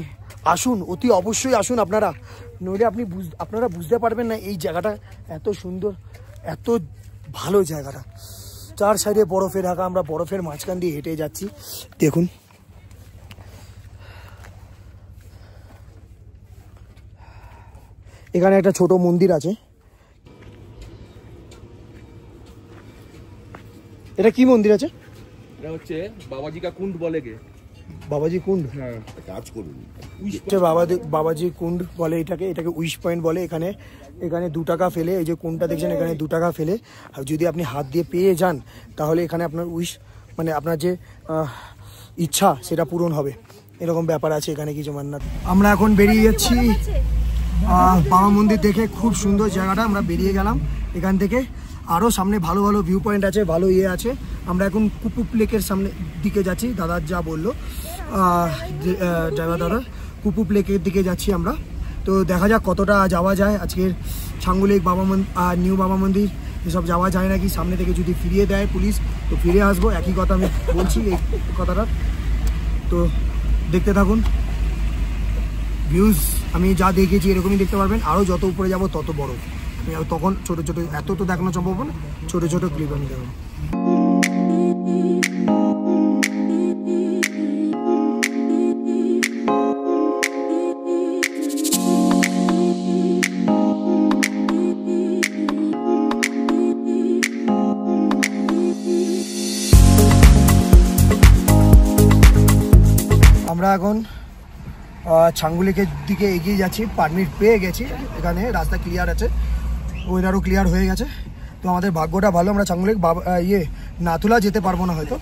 আসুন, অতি অবশ্যই আসুন আপনারা, নইলে আপনারা বুঝতে পারবেন না এই জায়গাটা এত সুন্দর, এত ভালো জায়গাটা। চার সাইডে বরফে ঢাকা, আমরা বরফের মাঝখান দিয়ে হেঁটে যাচ্ছি। দেখুন এখানে একটা ছোট মন্দির আছে। এটা কি মন্দির আছে? এটা হচ্ছে বাবাজি কা কুণ্ড বলে গে। বাবাজি কুণ্ড, হ্যাঁ কাজ করুন। বাবাজি কুণ্ড বলে এটাকে, এটাকে উইশ পয়েন্ট বলে। এখানে 2 টাকা ফেলে, এই যে কুণ্ডটা দেখছেন এখানে 2 টাকা ফেলে আর যদি আপনি হাত দিয়ে পেয়ে যান তাহলে এখানে আপনার উইশ মানে আপনার যে ইচ্ছা সেটা পূরণ হবে, এরকম ব্যাপার আছে এখানে কিছু মান্নাত। আমরা এখন বেরিয়ে যাচ্ছি বাবা মন্দির দেখে, খুব সুন্দর জায়গাটা। আমরা বেরিয়ে গেলাম এখান থেকে, আরও সামনে ভালো ভালো ভিউ পয়েন্ট আছে, ভালো আছে। আমরা এখন কুপুপ লেকের সামনে দিকে যাচ্ছি, দাদা যা বললো ড্রাইভার দাদা, কুপুপ লেকের দিকে যাচ্ছি আমরা। তো দেখা যাক কতটা যাওয়া যায়। আজকের ছাঙ্গু লেক, বাবা নিউ বাবা মন্দির এসব যাওয়া যায় নাকি। সামনে থেকে যদি ফিরিয়ে দেয় পুলিশ তো ফিরে আসবো, একই কথা আমি বলছি এই কথাটা। তো দেখতে থাকুন ভিউজ, আমি যা দেখেছি এরকমই দেখতে পারবেন। আরও যত উপরে যাব তত বড়, তখন ছোট ছোট এত তো দেখানো সম্ভব না, ছোট ছোট ক্লিপ আমি দেখাবো। আমরা এখন ছাঙ্গু লেকের দিকে এগিয়ে যাচ্ছি, পারমিট পেয়ে গেছি, এখানে রাস্তা ক্লিয়ার আছে, ওয়েদারও ক্লিয়ার হয়ে গেছে। তো আমাদের ভাগ্যটা ভালো, আমরা ছাঙ্গু লেক নাথুলা যেতে পারবো না হয়তো,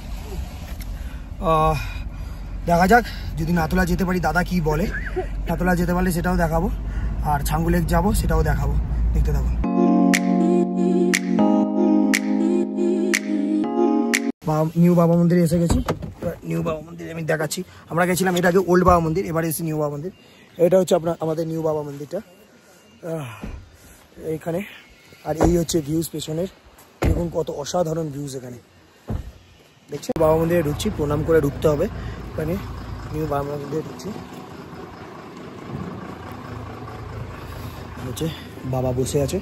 দেখা যাক যদি নাথুলা যেতে পারি। দাদা কি বলে, নাথুলা যেতে পারলে সেটাও দেখাবো, আর ছাঙ্গু লেক যাবো সেটাও দেখাবো, দেখতে থাকুন। নিউ বাবা মন্দিরে এসে গেছি, নিউ বাবা মন্দির আমি দেখাচ্ছি। আমরা গেছিলাম এটা আগে ওল্ড বাবা মন্দির, এবারে এসেছি নিউ বাবা মন্দির। এটা হচ্ছে আমাদের নিউ বাবা মন্দিরটা এইখানে, আর এই হচ্ছে ভিউজ পেছনের। দেখুন কত অসাধারণ ভিউজ এখানে, দেখছি বাবা মন্দিরে ঢুকছি, প্রণাম করে ঢুকতে হবে। এখানে নিউ বাবা মন্দিরে ঢুকছি, হচ্ছে বাবা বসে আছে।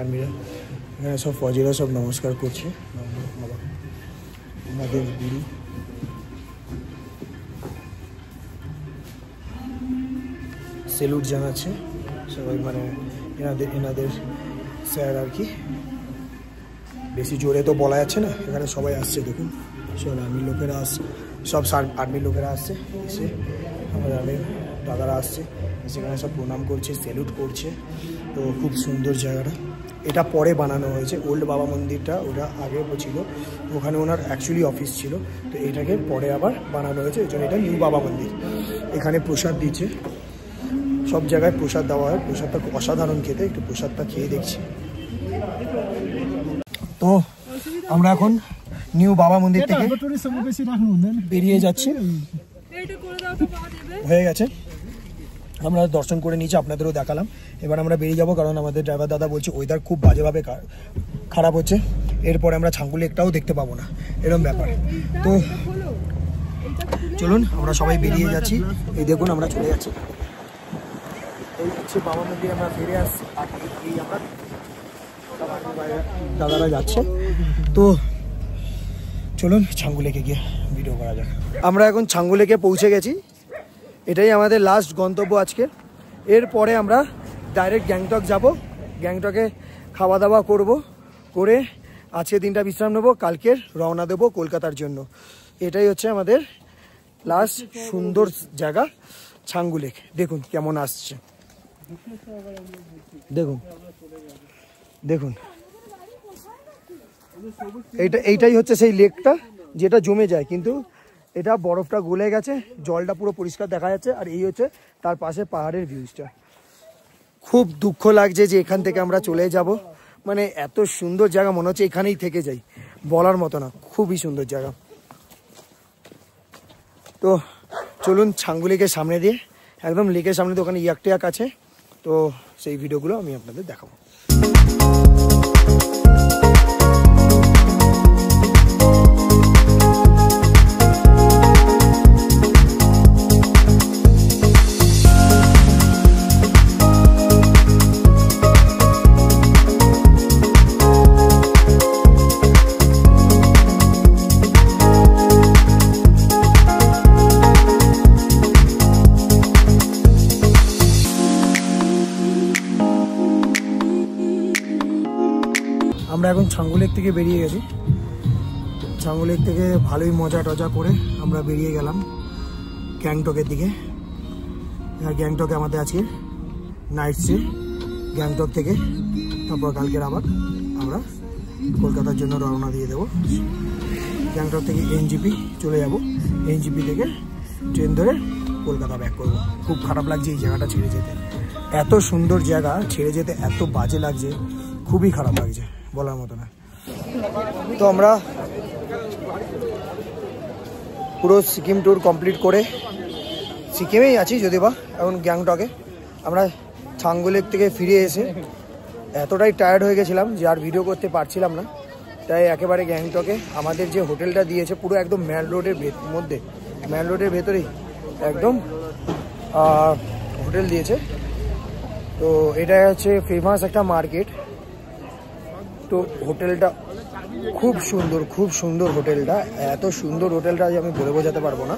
আর্মিরা এখানে সব ফৌজিরা সব নমস্কার করছে আমাদের গুরু। সেলুট জানাচ্ছে সবাই, মানে এনাদের স্যার আর কি। বেশি জোরে তো বলা যাচ্ছে না, এখানে সবাই আসছে দেখুন, সব আর্মির লোকেরা আসছে, সব আর্মির লোকেরা আসছে, এসে আমাদের আর্মির দাদারা আসছে, সেখানে সব প্রণাম করছে, সেলুট করছে। তো খুব সুন্দর জায়গাটা। এটা পরে বানানো হয়েছে, ওল্ড বাবা মন্দিরটা ওটা আগে ছিল, ওখানে ওনার অ্যাকচুয়ালি অফিস ছিল, তো এটাকে পরে আবার বানানো হয়েছে, এই জন্য এটা নিউ বাবা মন্দির। এখানে প্রসাদ দিচ্ছে, সব জায়গায় প্রসাদ দেওয়া হয়, প্রসাদটা খুব অসাধারণ খেতে, একটু প্রসাদটা খেয়ে দেখছি। তো আমরা এখন নিউ বাবা মন্দির থেকে বেরিয়ে যাচ্ছি, হয়ে গেছে আমরা দর্শন করে নিয়েছি, আপনাদেরও দেখালাম। এবার আমরা বেরিয়ে যাবো, কারণ আমাদের ড্রাইভার দাদা বলছে ওয়েদার খুব বাজেভাবে খারাপ হচ্ছে, এরপরে আমরা ছাঙ্গু লেকটাও দেখতে পাবো না, এরকম ব্যাপার। তো চলুন আমরা সবাই বেরিয়ে যাচ্ছি, এই দেখুন আমরা চলে যাচ্ছি, এই হচ্ছে বাবা মন্দির, আমরা ফিরে আসছি। আর এই আমরা দাদারা যাচ্ছে, তো চলুন ছাঙ্গু লেকে গিয়ে ভিডিও করা যাক। আমরা এখন ছাঙ্গু লেকে পৌঁছে গেছি, এটাই আমাদের লাস্ট গন্তব্য আজকে। এরপরে আমরা ডাইরেক্ট গ্যাংটক যাব, গ্যাংটকে খাওয়া দাওয়া করব, করে আজকে দিনটা বিশ্রাম নেব, কালকের রওনা দেব কলকাতার জন্য। এটাই হচ্ছে আমাদের লাস্ট সুন্দর জায়গা ছাঙ্গু লেক। দেখুন কেমন আসছে, দেখুন দেখুন, এইটাই হচ্ছে সেই লেকটা যেটা জমে যায়, কিন্তু এটা বরফটা গলে গেছে, জলটা পুরো পরিষ্কার দেখা যাচ্ছে। আর এই হচ্ছে তার পাশে পাহাড়ের ভিউজটা। খুব দুঃখ লাগছে যে এখান থেকে আমরা চলে যাব, মানে এত সুন্দর জায়গা, মনে হচ্ছে এখানেই থেকে যাই, বলার মতো না, খুবই সুন্দর জায়গা। তো চলুন ছাঙ্গু লেকের সামনে দিয়ে, একদম লেকের সামনে দিয়ে ওখানে ইয়াকটিয়াক আছে, তো সেই ভিডিওগুলো আমি আপনাদের দেখাবো। আমরা এখন ছাঙ্গু লেক থেকে বেরিয়ে গেছি। ছাঙ্গু লেক থেকে ভালোই মজা টজা করে আমরা বেরিয়ে গেলাম গ্যাংটকের দিকে। আর গ্যাংটকে আমাদের আজকে নাইট স্টে। গ্যাংটক থেকে তারপর কালকের আবার আমরা কলকাতার জন্য রওনা দিয়ে দেবো। গ্যাংটক থেকে এনজিপি চলে যাব, এনজিপি থেকে ট্রেন ধরে কলকাতা ব্যাক করবো। খুব খারাপ লাগছে এই জায়গাটা ছেড়ে যেতে, এত সুন্দর জায়গা ছেড়ে যেতে এত বাজে লাগছে, খুবই খারাপ লাগছে, বলার মতো না। তো আমরা পুরো সিকিম ট্যুর কমপ্লিট করে সিকিমেই আছি যদি বা এখন গ্যাংটকে। আমরা ছাঙ্গু লেক থেকে ফিরে এসে এতটাই টায়ার্ড হয়ে গেছিলাম যে আর ভিডিও করতে পারছিলাম না, তাই একেবারে গ্যাংটকে আমাদের যে হোটেলটা দিয়েছে পুরো একদম ম্যাল রোডের মধ্যে, ম্যাল রোডের ভেতরেই একদম হোটেল দিয়েছে। তো এটা হচ্ছে ফেমাস একটা মার্কেট। তো হোটেলটা খুব সুন্দর, খুব সুন্দর হোটেলটা, এত সুন্দর হোটেলটা যে আমি বলে বোঝাতে পারবো না।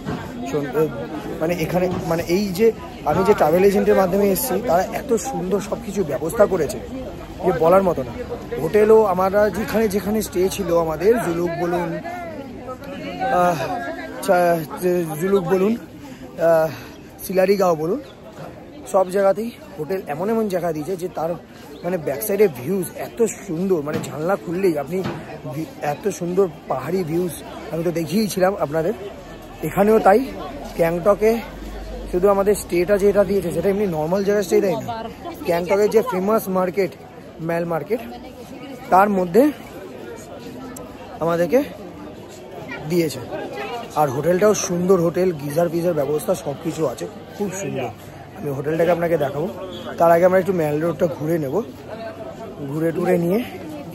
মানে এখানে মানে এই যে আমি যে ট্রাভেল এজেন্টের মাধ্যমে এসেছি তারা এত সুন্দর সব কিছু ব্যবস্থা করেছে যে বলার মতো না। হোটেলও আমরা যেখানে যেখানে স্টে ছিল আমাদের জুলুক বলুন সিলারিগাঁও বলুন, সব জায়গাতেই হোটেল এমন এমন জায়গা দিয়েছে যে তার মানে ব্যাক সাইডে ভিউজ এত সুন্দর, মানে জানলা খুললেই আপনি এত সুন্দর পাহাড়ি ভিউজ আমি তো দেখিয়েছিলাম আপনাদের। এখানেও তাই গ্যাংটকে শুধু আমাদের স্টেটা যেটা দিয়েছে সেটা এমনি নর্মাল জায়গায় স্টে দেয় না, গ্যাংটকের যে ফেমাস মার্কেট ম্যাল মার্কেট তার মধ্যে আমাদেরকে দিয়েছে। আর হোটেলটাও সুন্দর হোটেল, গিজার পিজার ব্যবস্থা সব কিছু আছে, খুব সুন্দর। আমি হোটেলটাকে আপনাকে দেখাবো, তার আগে আমরা একটু ম্যাল রোডটা ঘুরে নেব, ঘুরে টুরে নিয়ে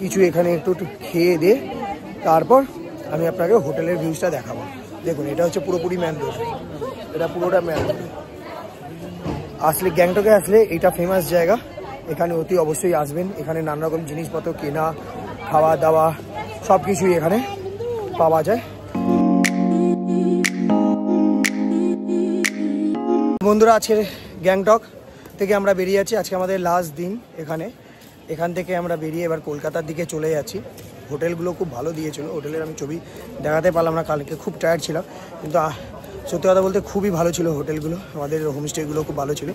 কিছু এখানে একটু খেয়ে দিয়ে তারপর আমি আপনাকে হোটেলের ভিউজটা দেখাবো। দেখুন এটা হচ্ছে পুরোপুরি ম্যাল রোড, এটা পুরোটা ম্যাল রোড। আসলে গ্যাংটকে আসলে এটা ফেমাস জায়গা, এখানে অতি অবশ্যই আসবেন। এখানে নানা রকম জিনিসপত্র কেনা, খাওয়া দাওয়া সব কিছুই এখানে পাওয়া যায়। বন্ধুরা আজকের গ্যাংটক থেকে আমরা বেরিয়ে যাচ্ছি, আজকে আমাদের লাস্ট দিন এখানে। এখান থেকে আমরা বেরিয়ে এবার কলকাতার দিকে চলে যাচ্ছি। হোটেলগুলো খুব ভালো দিয়েছিল, হোটেলের আমি ছবি দেখাতে পারলাম না, কালকে খুব টায়ার্ড ছিলাম, কিন্তু সত্যি কথা বলতে খুবই ভালো ছিল হোটেলগুলো, আমাদের হোমস্টেগুলো খুব ভালো ছিল।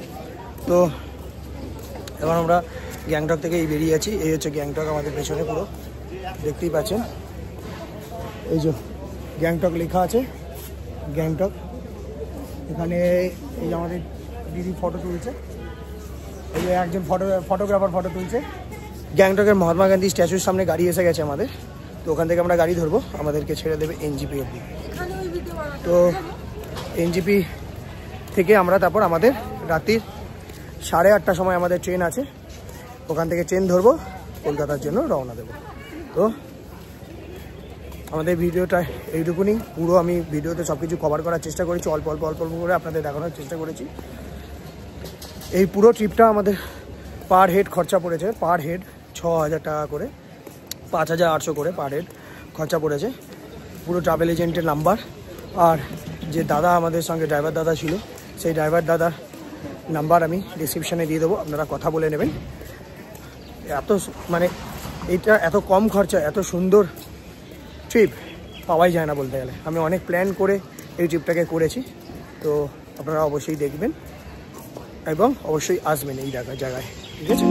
তো এবার আমরা গ্যাংটক থেকে বেরিয়ে যাচ্ছি। এই হচ্ছে গ্যাংটক আমাদের পেছনে, পুরো দেখতেই পাচ্ছেন এই যে গ্যাংটক লেখা আছে, গ্যাংটক। এখানে এই যে আমাদের দিদি ফটো তুলছে, এই যে একজন ফটোগ্রাফার ফটো তুলছে। গ্যাংটকের মহাত্মা গান্ধী স্ট্যাচুর সামনে গাড়ি এসে গেছে আমাদের, তো ওখান থেকে আমরা গাড়ি ধরবো, আমাদেরকে ছেড়ে দেবে এনজিপি অব্দি। তো এনজিপি থেকে আমরা তারপর আমাদের রাত্রির 8:30টার সময় আমাদের ট্রেন আছে, ওখান থেকে ট্রেন ধরবো, কলকাতার জন্য রওনা দেবো। তো আমাদের ভিডিওটা এইটুকুনি, পুরো আমি ভিডিওতে সব কিছু কভার করার চেষ্টা করেছি, অল্প অল্প অল্প অল্প করে আপনাদের দেখানোর চেষ্টা করেছি। এই পুরো ট্রিপটা আমাদের পার হেড খরচা পড়েছে, পার হেড 6,000 টাকা করে, 5,800 করে পার হেড খরচা পড়েছে। পুরো ট্রাভেল এজেন্টের নাম্বার আর যে দাদা আমাদের সঙ্গে ড্রাইভার দাদা ছিল, সেই ড্রাইভার দাদার নাম্বার আমি ডিসক্রিপশানে দিয়ে দেবো, আপনারা কথা বলে নেবেন। এত মানে এটা এত কম খরচা, এত সুন্দর ট্রিপ পাওয়াই যায় না বলতে গেলে। আমি অনেক প্ল্যান করে এই ট্রিপটাকে করেছি, তো আপনারা অবশ্যই দেখবেন এবং অবশ্যই আসবেন এই জায়গায়, ঠিক আছে।